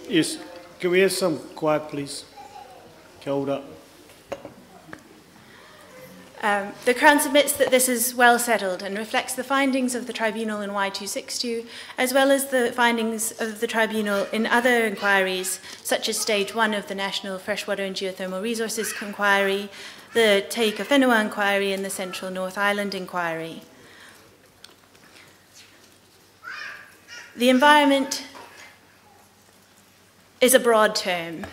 [SPEAKER 2] Yes, can we have some quiet, please? Kia ora.
[SPEAKER 7] The Crown submits that this is well settled and reflects the findings of the Tribunal in Y262, as well as the findings of the Tribunal in other inquiries, such as Stage 1 of the National Freshwater and Geothermal Resources Inquiry, the Te Ika Whenua Inquiry, and the Central North Island Inquiry. The environment is a broad term.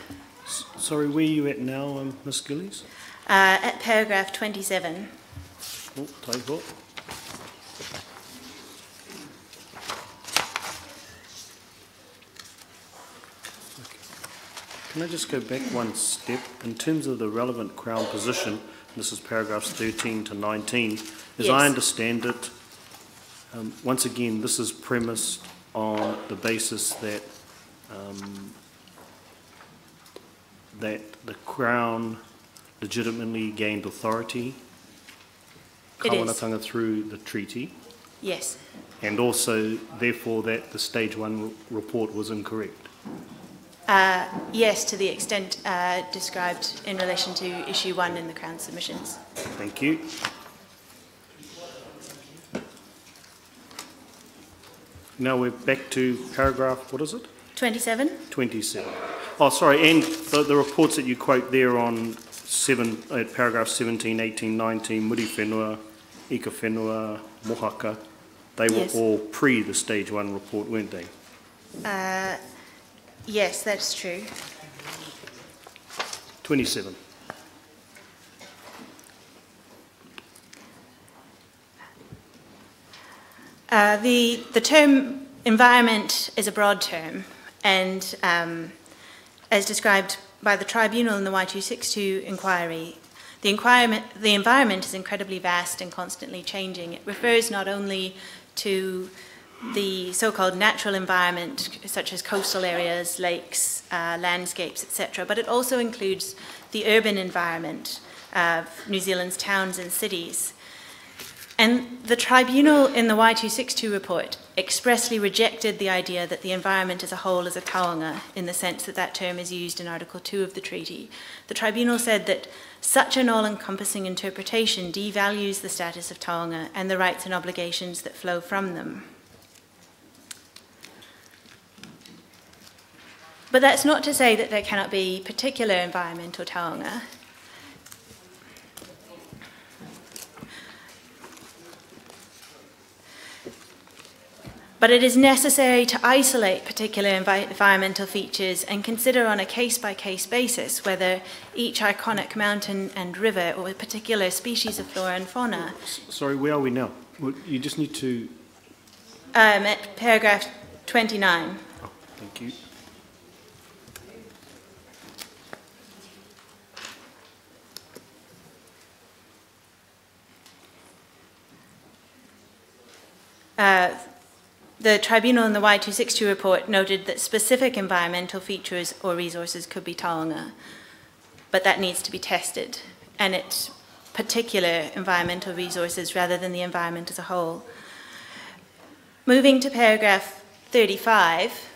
[SPEAKER 2] Sorry, where are you at now, Ms Gillies?
[SPEAKER 7] At paragraph 27.
[SPEAKER 2] Oh, taiho. Can I just go back one step? In terms of the relevant Crown position, this is paragraphs 13 to 19, as
[SPEAKER 7] Yes.
[SPEAKER 2] I understand it, once again, this is premised on the basis that that the Crown legitimately gained authority,
[SPEAKER 7] It is.
[SPEAKER 2] kawanatanga, through the treaty,
[SPEAKER 7] Yes.
[SPEAKER 2] and also, therefore, that the Stage 1 report was incorrect.
[SPEAKER 7] Yes, to the extent described in relation to issue 1 in the Crown submissions.
[SPEAKER 2] Thank you. Now we're back to paragraph, what is it?
[SPEAKER 7] 27?
[SPEAKER 2] 27. Oh, sorry, and the reports that you quote there on paragraph 17, 18, 19, Muri Whenua, Ika Whenua, Mohaka, they were
[SPEAKER 7] Yes.
[SPEAKER 2] all pre the Stage 1 report, weren't they?
[SPEAKER 7] Yes, that's true.
[SPEAKER 2] 27.
[SPEAKER 7] The term environment is a broad term, and as described by the Tribunal in the Y262 inquiry, the environment is incredibly vast and constantly changing. It refers not only to the so-called natural environment, such as coastal areas, lakes, landscapes, etc., but it also includes the urban environment of New Zealand's towns and cities. And the Tribunal in the Y262 report expressly rejected the idea that the environment as a whole is a taonga, in the sense that that term is used in Article 2 of the treaty. The Tribunal said that such an all-encompassing interpretation devalues the status of taonga and the rights and obligations that flow from them. But that's not to say that there cannot be particular environmental taonga. But it is necessary to isolate particular environmental features and consider on a case-by-case basis whether each iconic mountain and river or a particular species of flora and fauna.
[SPEAKER 2] Sorry, where are we now? You just need to...
[SPEAKER 7] At paragraph 29.
[SPEAKER 2] Oh, thank you.
[SPEAKER 7] The Tribunal in the Y262 report noted that specific environmental features or resources could be taonga, but that needs to be tested, and it's particular environmental resources rather than the environment as a whole. Moving to paragraph 35,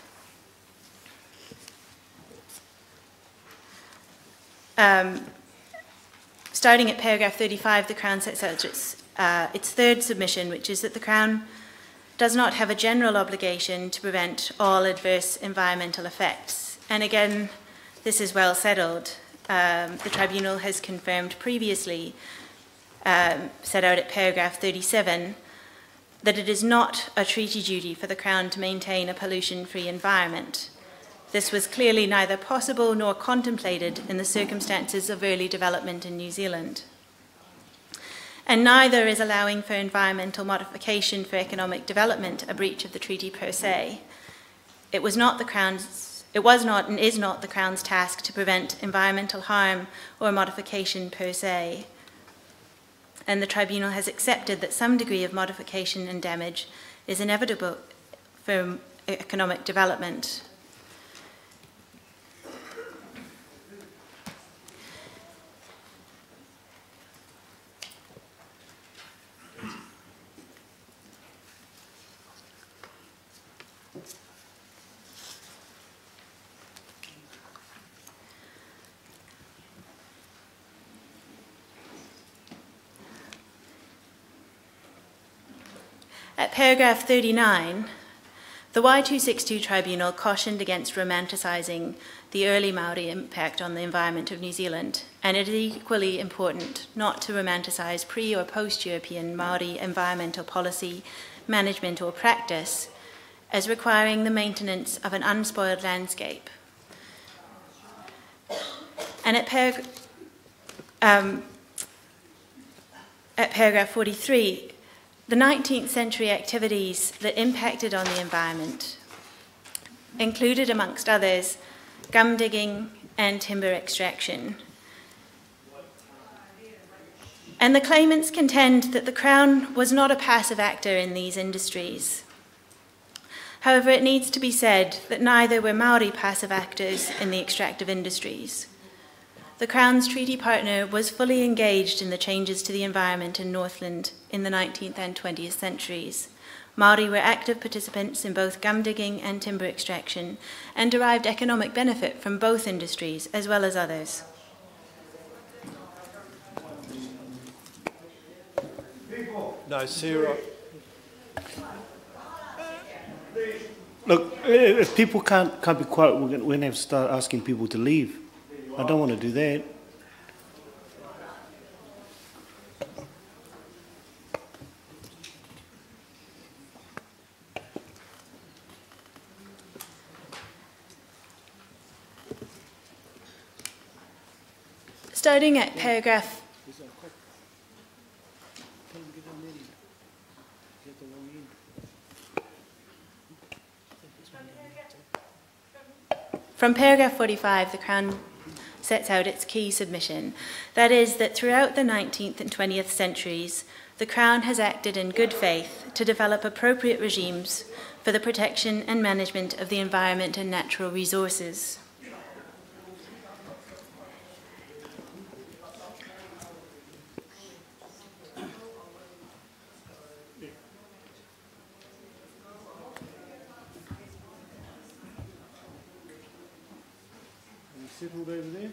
[SPEAKER 7] starting at paragraph 35, the Crown sets out its third submission, which is that the Crown does not have a general obligation to prevent all adverse environmental effects. And again, this is well settled. The Tribunal has confirmed previously, set out at paragraph 37, that it is not a treaty duty for the Crown to maintain a pollution-free environment. This was clearly neither possible nor contemplated in the circumstances of early development in New Zealand. And neither is allowing for environmental modification for economic development a breach of the treaty per se. It was not and is not the Crown's task to prevent environmental harm or modification per se. And the Tribunal has accepted that some degree of modification and damage is inevitable for economic development. At paragraph 39, the Y262 Tribunal cautioned against romanticising the early Māori impact on the environment of New Zealand, and it is equally important not to romanticise pre- or post-European Māori environmental policy, management or practice as requiring the maintenance of an unspoiled landscape. And at paragraph 43, the 19th century activities that impacted on the environment included, amongst others, gum digging and timber extraction. And the claimants contend that the Crown was not a passive actor in these industries. However, it needs to be said that neither were Māori passive actors in the extractive industries. The Crown's treaty partner was fully engaged in the changes to the environment in Northland in the 19th and 20th centuries. Māori were active participants in both gum digging and timber extraction and derived economic benefit from both industries as well as others.
[SPEAKER 3] No, Sarah.
[SPEAKER 2] Look, if people can't be quiet, we're going to have to start asking people to leave. I don't want to do that.
[SPEAKER 7] Starting at paragraph From paragraph 45, the Crown sets out its key submission. That is, that throughout the 19th and 20th centuries, the Crown has acted in good faith to develop appropriate regimes for the protection and management of the environment and natural resources.
[SPEAKER 2] Settled over there?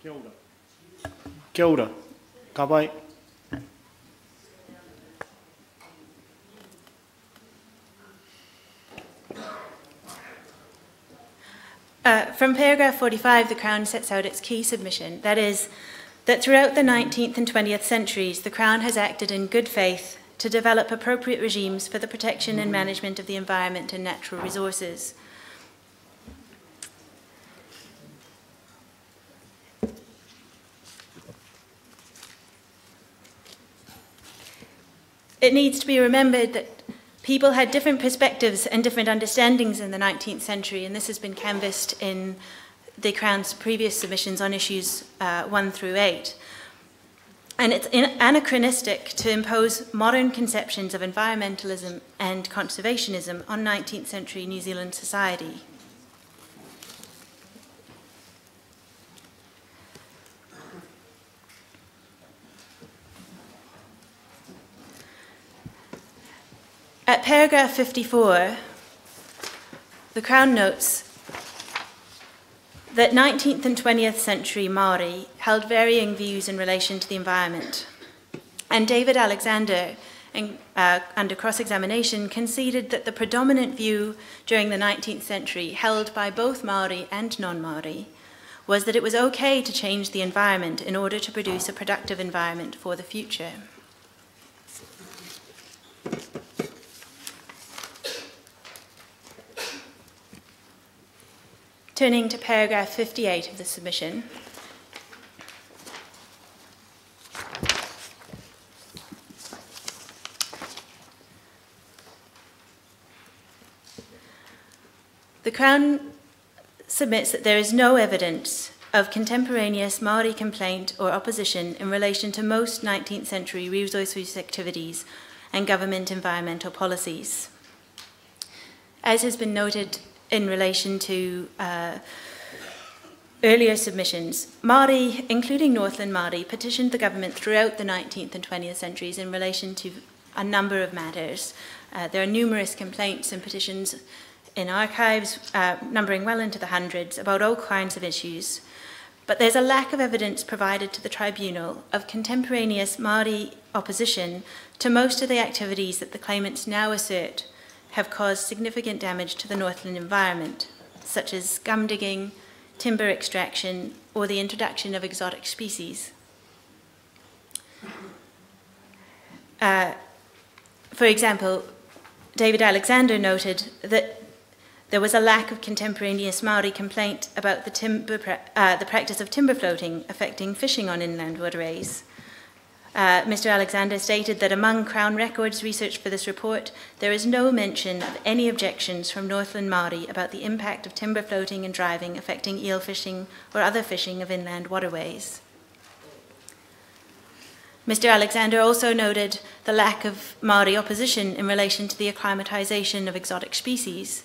[SPEAKER 2] Kia ora. Kia ora. Ka pai.
[SPEAKER 7] From paragraph 45, the Crown sets out its key submission. That is, that throughout the 19th and 20th centuries, the Crown has acted in good faith to develop appropriate regimes for the protection and management of the environment and natural resources. It needs to be remembered that people had different perspectives and different understandings in the 19th century, and this has been canvassed in the Crown's previous submissions on issues 1 through 8. And it's anachronistic to impose modern conceptions of environmentalism and conservationism on 19th century New Zealand society. At paragraph 54, the Crown notes that 19th and 20th century Māori held varying views in relation to the environment. And David Alexander, under cross-examination, conceded that the predominant view during the 19th century held by both Māori and non-Māori was that it was okay to change the environment in order to produce a productive environment for the future. Turning to paragraph 58 of the submission. The Crown submits that there is no evidence of contemporaneous Māori complaint or opposition in relation to most 19th century resource use activities and government environmental policies. As has been noted in relation to earlier submissions, Māori, including Northland Māori, petitioned the government throughout the 19th and 20th centuries in relation to a number of matters. There are numerous complaints and petitions in archives, numbering well into the hundreds, about all kinds of issues. but there's a lack of evidence provided to the tribunal of contemporaneous Māori opposition to most of the activities that the claimants now assert have caused significant damage to the Northland environment, such as gum digging, timber extraction, or the introduction of exotic species. For example, David Alexander noted that there was a lack of contemporaneous Māori complaint about the practice of timber floating affecting fishing on inland waterways. Mr. Alexander stated that among Crown Records research for this report, there is no mention of any objections from Northland Māori about the impact of timber floating and driving affecting eel fishing or other fishing of inland waterways. Mr. Alexander also noted the lack of Māori opposition in relation to the acclimatisation of exotic species.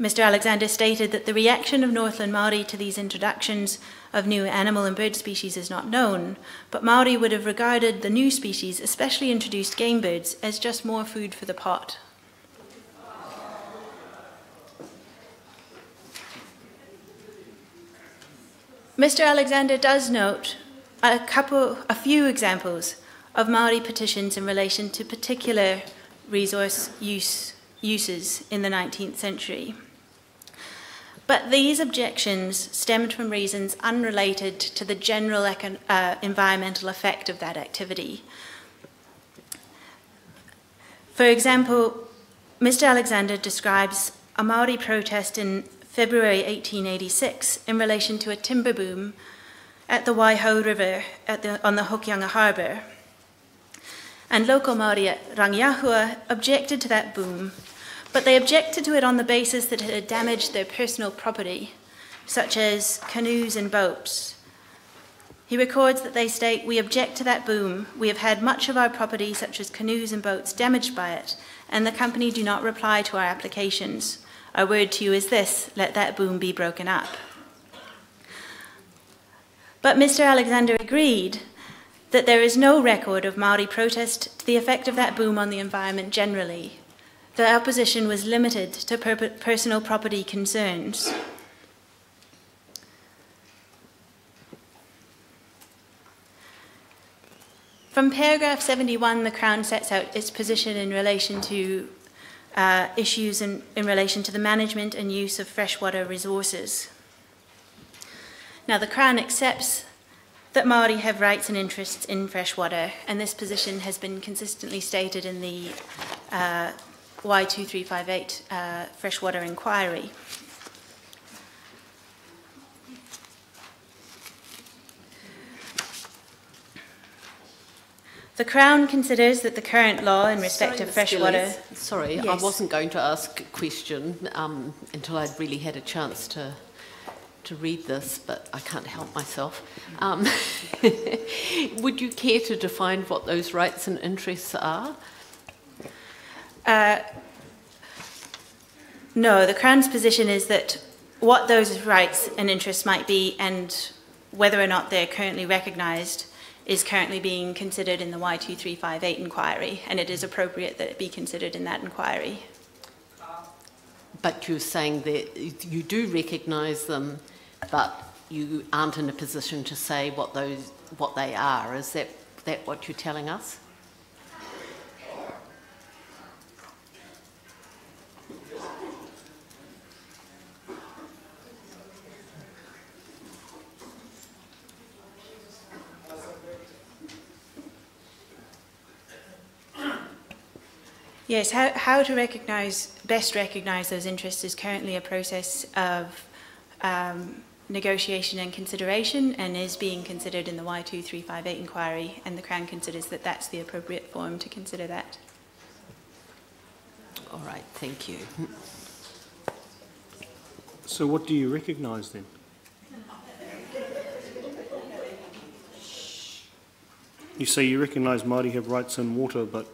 [SPEAKER 7] Mr. Alexander stated that the reaction of Northland Māori to these introductions of new animal and bird species is not known, but Māori would have regarded the new species, especially introduced game birds, as just more food for the pot. Mr. Alexander does note a few examples of Māori petitions in relation to particular resource uses in the 19th century. But these objections stemmed from reasons unrelated to the general environmental effect of that activity. For example, Mr. Alexander describes a Māori protest in February 1886 in relation to a timber boom at the Waihau River on the Hokianga Harbour. And local Māori at Rangiahua objected to that boom, but they objected to it on the basis that it had damaged their personal property, such as canoes and boats. He records that they state, "We object to that boom. We have had much of our property, such as canoes and boats, damaged by it, and the company do not reply to our applications. Our word to you is this: let that boom be broken up." But Mr. Alexander agreed that there is no record of Māori protest to the effect of that boom on the environment generally. The opposition was limited to personal property concerns. From paragraph 71, the Crown sets out its position in relation to issues in relation to the management and use of freshwater resources. Now, the Crown accepts that Māori have rights and interests in freshwater, and this position has been consistently stated in the Y2358 freshwater inquiry. The Crown considers that the current law in respect of freshwater...
[SPEAKER 4] Sorry, yes. I wasn't going to ask a question until I'd really had a chance to read this, but I can't help myself. Would you care to define what those rights and interests are?
[SPEAKER 7] No, the Crown's position is that what those rights and interests might be and whether or not they're currently recognised is currently being considered in the Y2358 inquiry, and it is appropriate that it be considered in that inquiry.
[SPEAKER 4] But you're saying that you do recognise them, but you aren't in a position to say what they are. Is that what you're telling us?
[SPEAKER 7] Yes, how to best recognise those interests is currently a process of negotiation and consideration, and is being considered in the Y2358 inquiry, and the Crown considers that that's the appropriate forum to consider that.
[SPEAKER 4] All right, thank you.
[SPEAKER 2] So what do you recognise then? You say you recognise Māori have rights in water, but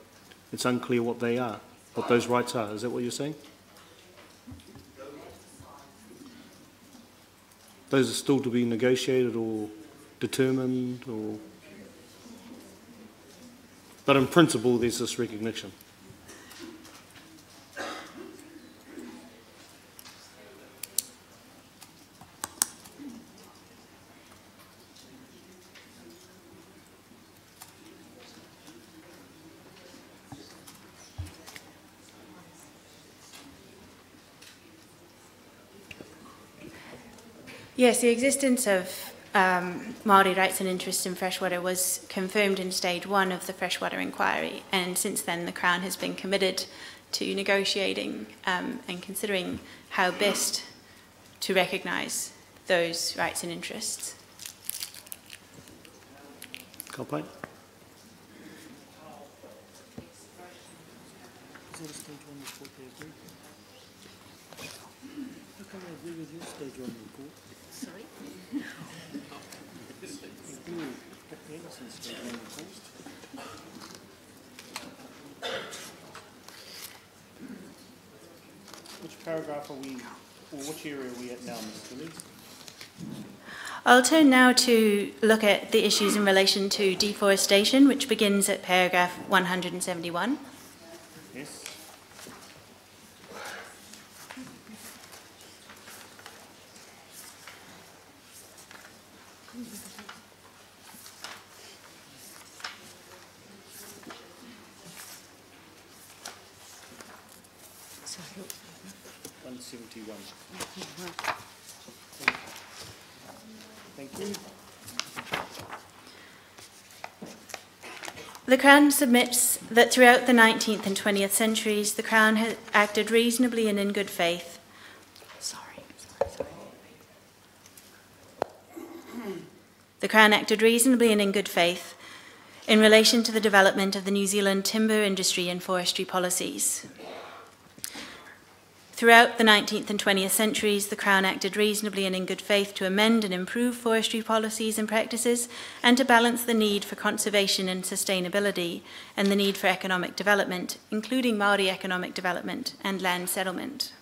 [SPEAKER 2] it's unclear what they are, what those rights are. Is that what you're saying? Those are still to be negotiated or determined, or... But in principle, there's this recognition.
[SPEAKER 7] Yes, the existence of Māori rights and interests in freshwater was confirmed in stage 1 of the freshwater inquiry, and since then the Crown has been committed to negotiating and considering how best to recognise those rights and interests.
[SPEAKER 2] Complaint?
[SPEAKER 8] Is that a stage 1 report they agree? How come they agree with your stage 1 report?
[SPEAKER 4] Sorry?
[SPEAKER 8] Anderson's stage 1 report. Which paragraph are we, or which area are we at now, Mr. Lee?
[SPEAKER 7] I'll turn now to look at the issues in relation to deforestation, which begins at paragraph 171.
[SPEAKER 8] Yes.
[SPEAKER 4] Sorry.
[SPEAKER 8] 171. Thank you.
[SPEAKER 7] The Crown submits that throughout the 19th and 20th centuries, the Crown has acted reasonably and in good faith. The Crown acted reasonably and in good faith in relation to the development of the New Zealand timber industry and forestry policies. Throughout the 19th and 20th centuries, the Crown acted reasonably and in good faith to amend and improve forestry policies and practices, and to balance the need for conservation and sustainability and the need for economic development, including Māori economic development and land settlement.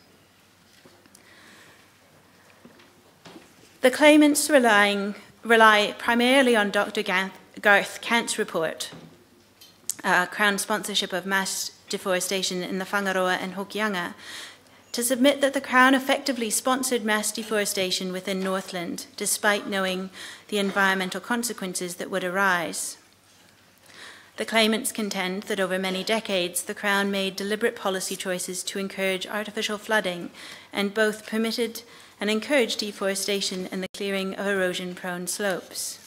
[SPEAKER 7] The claimants rely primarily on Dr. Garth Kant's report, Crown sponsorship of mass deforestation in the Whangaroa and Hokianga, to submit that the Crown effectively sponsored mass deforestation within Northland, despite knowing the environmental consequences that would arise. The claimants contend that over many decades, the Crown made deliberate policy choices to encourage artificial flooding and both permitted and encouraged deforestation and the clearing of erosion-prone slopes.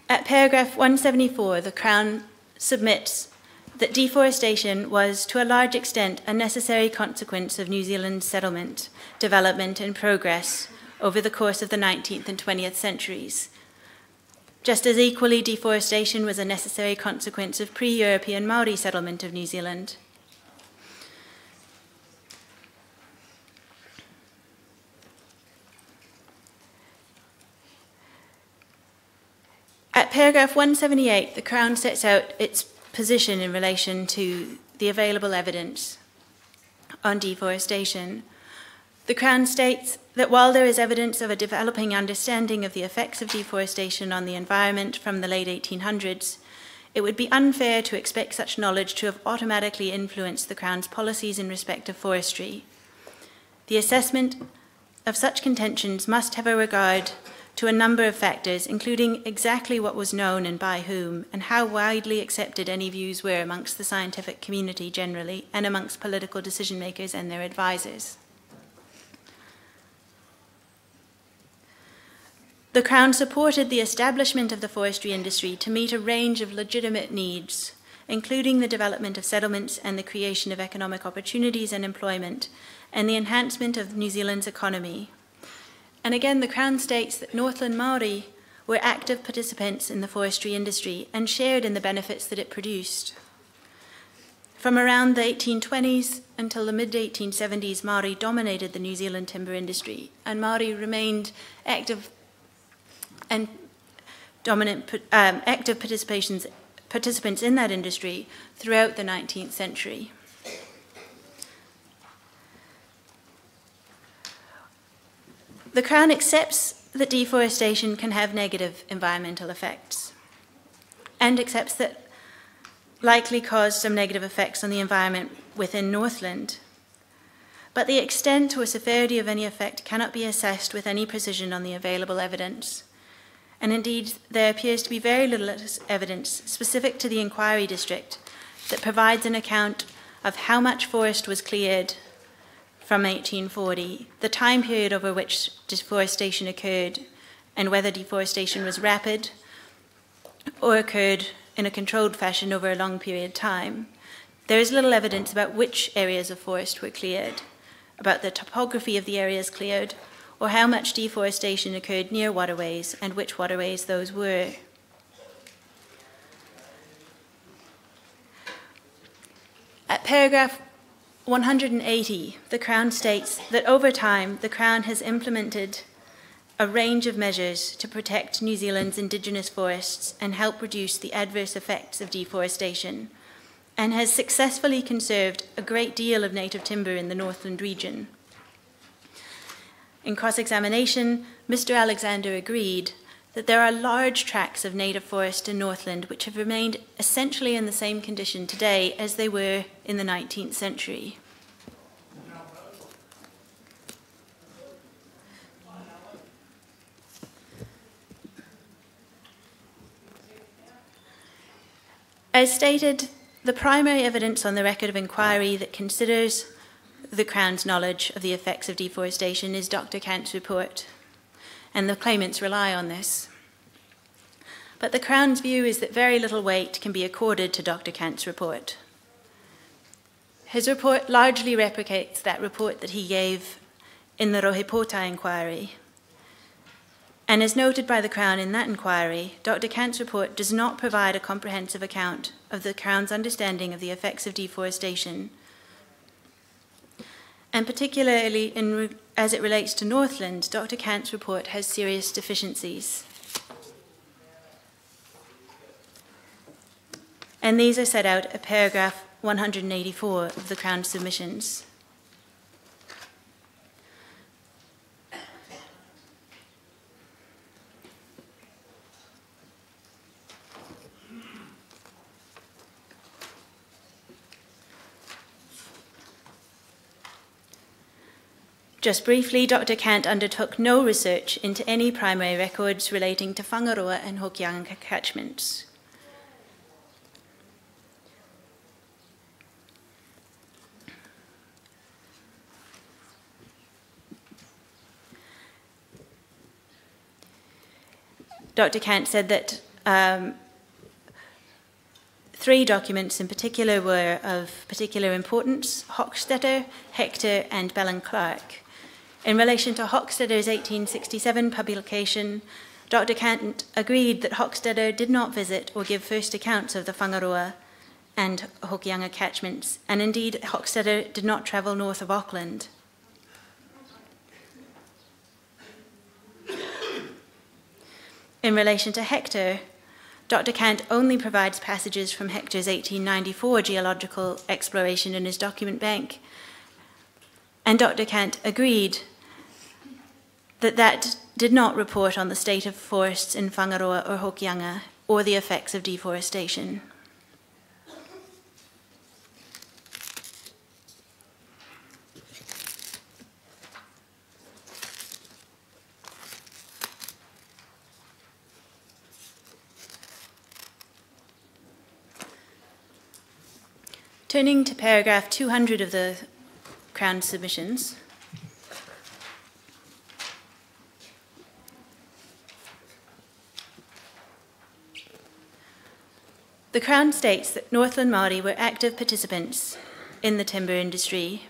[SPEAKER 7] At paragraph 174, the Crown submits that deforestation was, to a large extent, a necessary consequence of New Zealand's settlement, development and progress over the course of the 19th and 20th centuries. Just as equally, deforestation was a necessary consequence of pre-European Māori settlement of New Zealand. At paragraph 178, the Crown sets out its position in relation to the available evidence on deforestation. The Crown states that while there is evidence of a developing understanding of the effects of deforestation on the environment from the late 1800s, it would be unfair to expect such knowledge to have automatically influenced the Crown's policies in respect of forestry. The assessment of such contentions must have a regard to a number of factors, including exactly what was known and by whom, and how widely accepted any views were amongst the scientific community generally, and amongst political decision makers and their advisors. The Crown supported the establishment of the forestry industry to meet a range of legitimate needs, including the development of settlements and the creation of economic opportunities and employment, and the enhancement of New Zealand's economy. And again, the Crown states that Northland Māori were active participants in the forestry industry and shared in the benefits that it produced. From around the 1820s until the mid-1870s, Māori dominated the New Zealand timber industry, and Māori remained active and active participants in that industry throughout the 19th century. The Crown accepts that deforestation can have negative environmental effects and accepts that likely cause some negative effects on the environment within Northland. But the extent or severity of any effect cannot be assessed with any precision on the available evidence. And indeed, there appears to be very little evidence specific to the inquiry district that provides an account of how much forest was cleared from 1840, the time period over which deforestation occurred, and whether deforestation was rapid or occurred in a controlled fashion over a long period of time. There is little evidence about which areas of forest were cleared, about the topography of the areas cleared, or how much deforestation occurred near waterways and which waterways those were. At paragraph 180, the Crown states that over time, the Crown has implemented a range of measures to protect New Zealand's indigenous forests and help reduce the adverse effects of deforestation, and has successfully conserved a great deal of native timber in the Northland region. In cross-examination, Mr. Alexander agreed that there are large tracts of native forest in Northland which have remained essentially in the same condition today as they were in the 19th century. As stated, the primary evidence on the record of inquiry that considers the Crown's knowledge of the effects of deforestation is Dr. Kant's report, and the claimants rely on this. But the Crown's view is that very little weight can be accorded to Dr. Kant's report. His report largely replicates that report that he gave in the Rohepota inquiry. And as noted by the Crown in that inquiry, Dr. Kant's report does not provide a comprehensive account of the Crown's understanding of the effects of deforestation, and particularly as it relates to Northland, Dr. Kant's report has serious deficiencies. And these are set out at paragraph 184 of the Crown's submissions. Just briefly, Dr. Kant undertook no research into any primary records relating to Whangaroa and Hokianga catchments. Dr. Kant said that three documents in particular were of particular importance: Hochstetter, Hector, and Bell and Clark. In relation to Hochstetter's 1867 publication, Dr. Kant agreed that Hochstetter did not visit or give first accounts of the Whangaroa and Hokianga catchments, and indeed Hochstetter did not travel north of Auckland. In relation to Hector, Dr. Kant only provides passages from Hector's 1894 geological exploration in his document bank, and Dr. Kant agreed that that did not report on the state of forests in Whangaroa or Hokianga or the effects of deforestation. Turning to paragraph 200 of the Crown submissions, the Crown states that Northland Māori were active participants in the timber industry,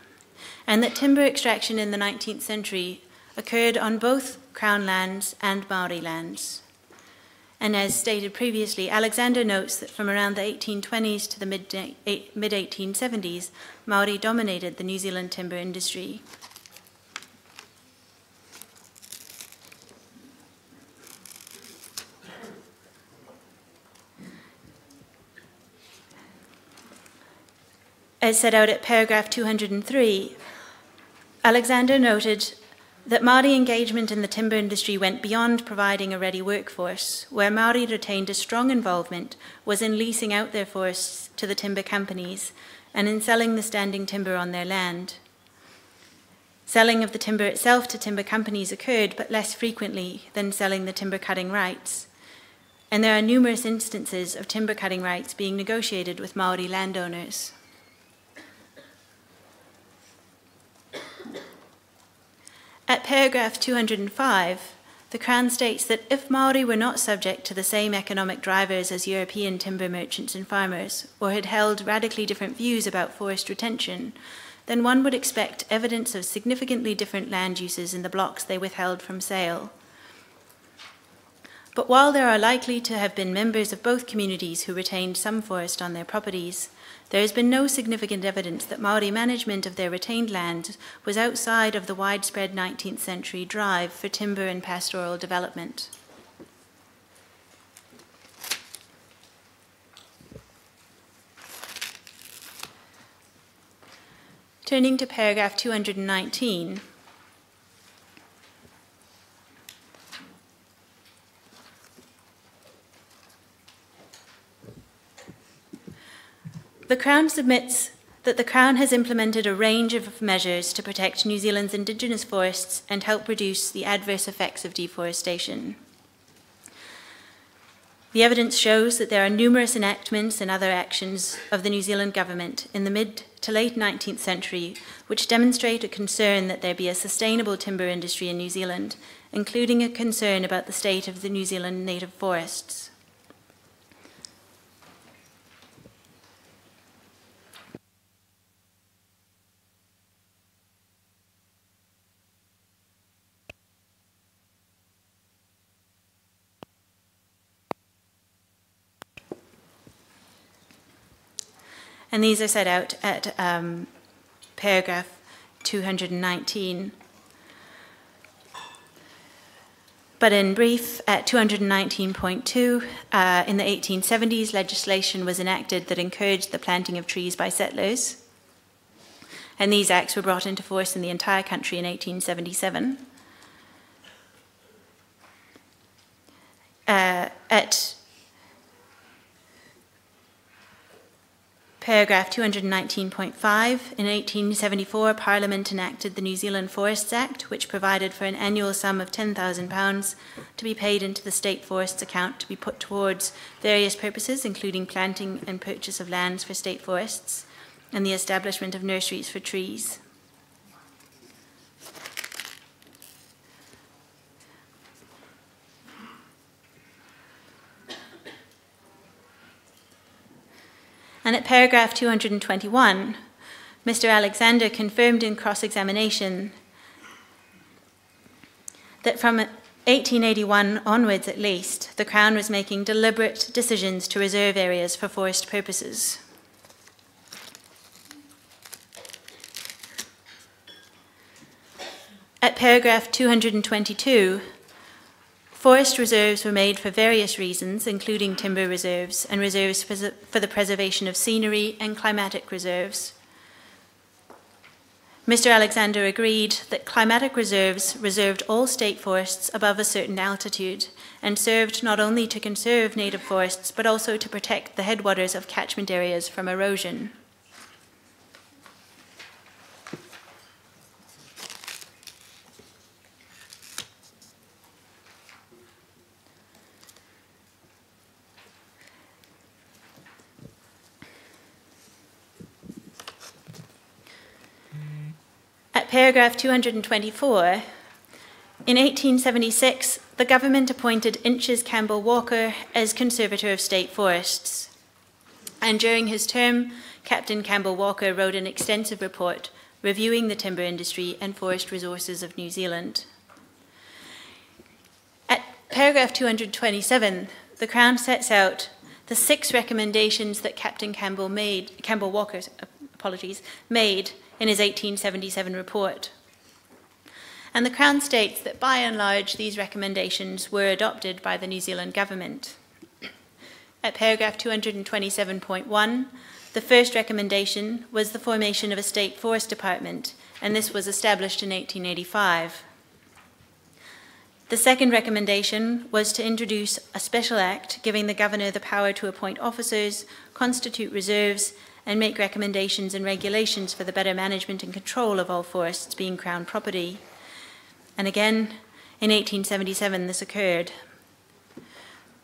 [SPEAKER 7] and that timber extraction in the 19th century occurred on both Crown lands and Māori lands. And as stated previously, Alexander notes that from around the 1820s to the mid-1870s, Māori dominated the New Zealand timber industry. As set out at paragraph 203, Alexander noted that Māori engagement in the timber industry went beyond providing a ready workforce. Where Māori retained a strong involvement was in leasing out their forests to the timber companies and in selling the standing timber on their land. Selling of the timber itself to timber companies occurred, but less frequently than selling the timber cutting rights. and there are numerous instances of timber cutting rights being negotiated with Māori landowners. At paragraph 205, the Crown states that if Māori were not subject to the same economic drivers as European timber merchants and farmers, or had held radically different views about forest retention, then one would expect evidence of significantly different land uses in the blocks they withheld from sale. But while there are likely to have been members of both communities who retained some forest on their properties, there has been no significant evidence that Māori management of their retained land was outside of the widespread 19th century drive for timber and pastoral development. Turning to paragraph 219, the Crown submits that the Crown has implemented a range of measures to protect New Zealand's indigenous forests and help reduce the adverse effects of deforestation. The evidence shows that there are numerous enactments and other actions of the New Zealand government in the mid to late 19th century which demonstrate a concern that there be a sustainable timber industry in New Zealand, including a concern about the state of the New Zealand native forests. And these are set out at paragraph 219. But in brief, at 219.2, in the 1870s, legislation was enacted that encouraged the planting of trees by settlers. And these acts were brought into force in the entire country in 1877. At paragraph 219.5, in 1874, Parliament enacted the New Zealand Forests Act, which provided for an annual sum of £10,000 to be paid into the State Forests account to be put towards various purposes, including planting and purchase of lands for state forests and the establishment of nurseries for trees. And at paragraph 221, Mr. Alexander confirmed in cross-examination that from 1881 onwards at least, the Crown was making deliberate decisions to reserve areas for forest purposes. At paragraph 222, forest reserves were made for various reasons, including timber reserves and reserves for the preservation of scenery and climatic reserves. Mr. Alexander agreed that climatic reserves reserved all state forests above a certain altitude and served not only to conserve native forests but also to protect the headwaters of catchment areas from erosion. At paragraph 224, in 1876, the government appointed Inches Campbell Walker as Conservator of State Forests. And during his term, Captain Campbell Walker wrote an extensive report reviewing the timber industry and forest resources of New Zealand. At paragraph 227, the Crown sets out the 6 recommendations that Captain Campbell Walker made in his 1877 report. And the Crown states that by and large these recommendations were adopted by the New Zealand government. At paragraph 227.1, the first recommendation was the formation of a state forest department, and this was established in 1885. The second recommendation was to introduce a special act giving the governor the power to appoint officers, constitute reserves, and make recommendations and regulations for the better management and control of all forests being Crown property. And again, in 1877, this occurred.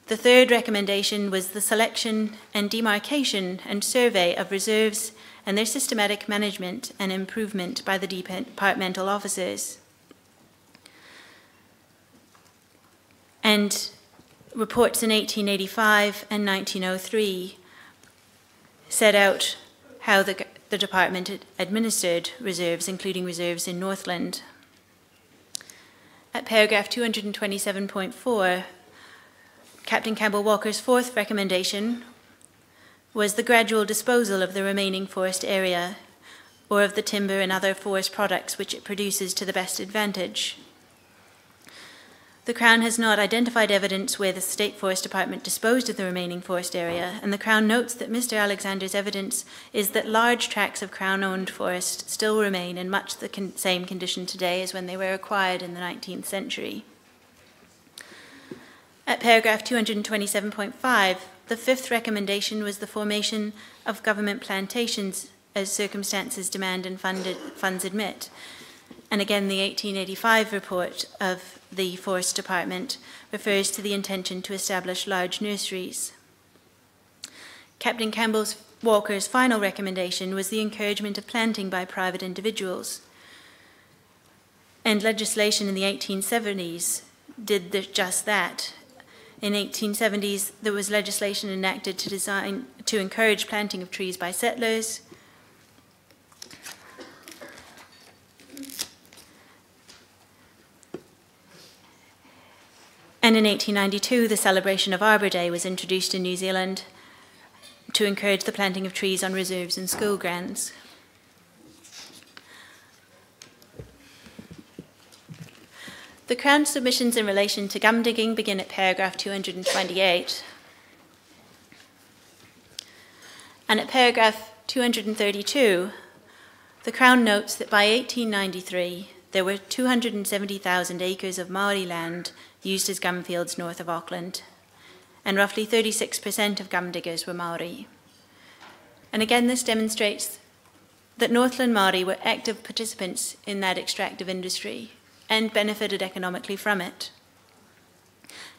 [SPEAKER 7] The third recommendation was the selection and demarcation and survey of reserves and their systematic management and improvement by the departmental officers. And reports in 1885 and 1903 set out how the department administered reserves, including reserves in Northland. At paragraph 227.4, Captain Campbell Walker's fourth recommendation was the gradual disposal of the remaining forest area or of the timber and other forest products which it produces to the best advantage. The Crown has not identified evidence where the State Forest Department disposed of the remaining forest area, and the Crown notes that Mr. Alexander's evidence is that large tracts of Crown-owned forest still remain in much the same condition today as when they were acquired in the 19th century. At paragraph 227.5, the fifth recommendation was the formation of government plantations as circumstances demand and funds admit. And again, the 1885 report of the Forest Department refers to the intention to establish large nurseries. Captain Campbell Walker's final recommendation was the encouragement of planting by private individuals. And legislation in the 1870s did just that. In 1870s, there was legislation enacted to encourage planting of trees by settlers. And in 1892, the celebration of Arbor Day was introduced in New Zealand to encourage the planting of trees on reserves and school grounds. The Crown's submissions in relation to gum digging begin at paragraph 228. And at paragraph 232, the Crown notes that by 1893, there were 270,000 acres of Maori land used as gum fields north of Auckland, and roughly 36% of gum diggers were Maori. And again, this demonstrates that Northland Maori were active participants in that extractive industry and benefited economically from it.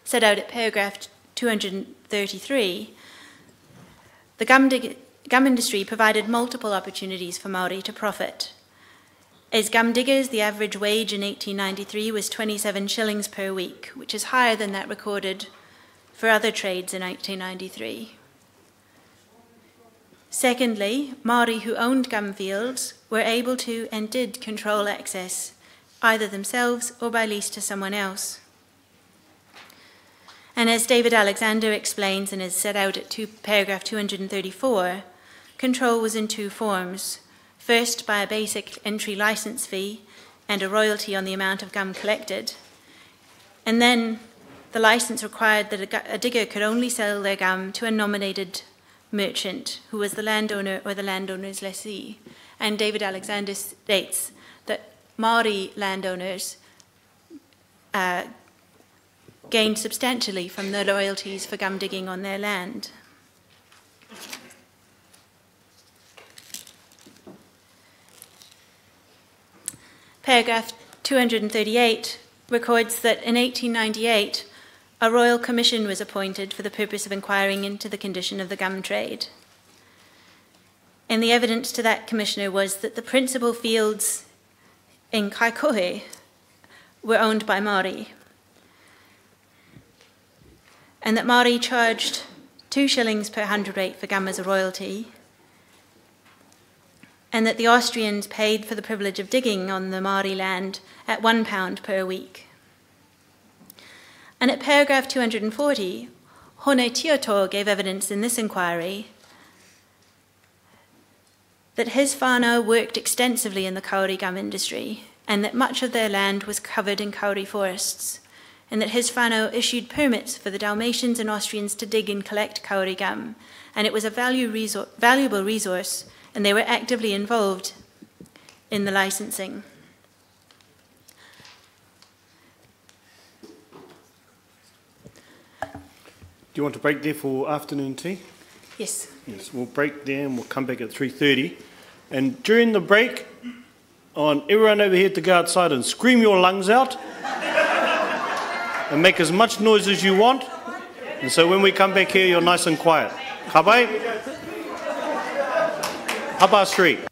[SPEAKER 7] Set out at paragraph 233, the gum industry provided multiple opportunities for Maori to profit. As gum diggers, the average wage in 1893 was 27 shillings per week, which is higher than that recorded for other trades in 1893. Secondly, Maori who owned gum fields were able to and did control access, either themselves or by lease to someone else. And as David Alexander explains and is set out at paragraph 234, control was in two forms. First, by a basic entry license fee and a royalty on the amount of gum collected. And then the license required that a digger could only sell their gum to a nominated merchant who was the landowner or the landowner's lessee. And David Alexander states that Maori landowners gained substantially from the royalties for gum digging on their land. Paragraph 238 records that in 1898, a royal commission was appointed for the purpose of inquiring into the condition of the gum trade. And the evidence to that commissioner was that the principal fields in Kaikohe were owned by Maori, and that Maori charged 2 shillings per hundredweight for gum as a royalty, and that the Austrians paid for the privilege of digging on the Maori land at £1 per week. And at paragraph 240, Hone Tioto gave evidence in this inquiry that his whānau worked extensively in the kauri gum industry, and that much of their land was covered in kauri forests, and that his whānau issued permits for the Dalmatians and Austrians to dig and collect kauri gum, and it was a valuable resource, and they were actively involved in the licensing.
[SPEAKER 2] Do you want to break there for afternoon tea?
[SPEAKER 7] Yes.
[SPEAKER 2] Yes, we'll break there and we'll come back at 3:30. And during the break, I want everyone over here to go outside and scream your lungs out and make as much noise as you want. And so when we come back here, you're nice and quiet. Ka pai? Hapa Street.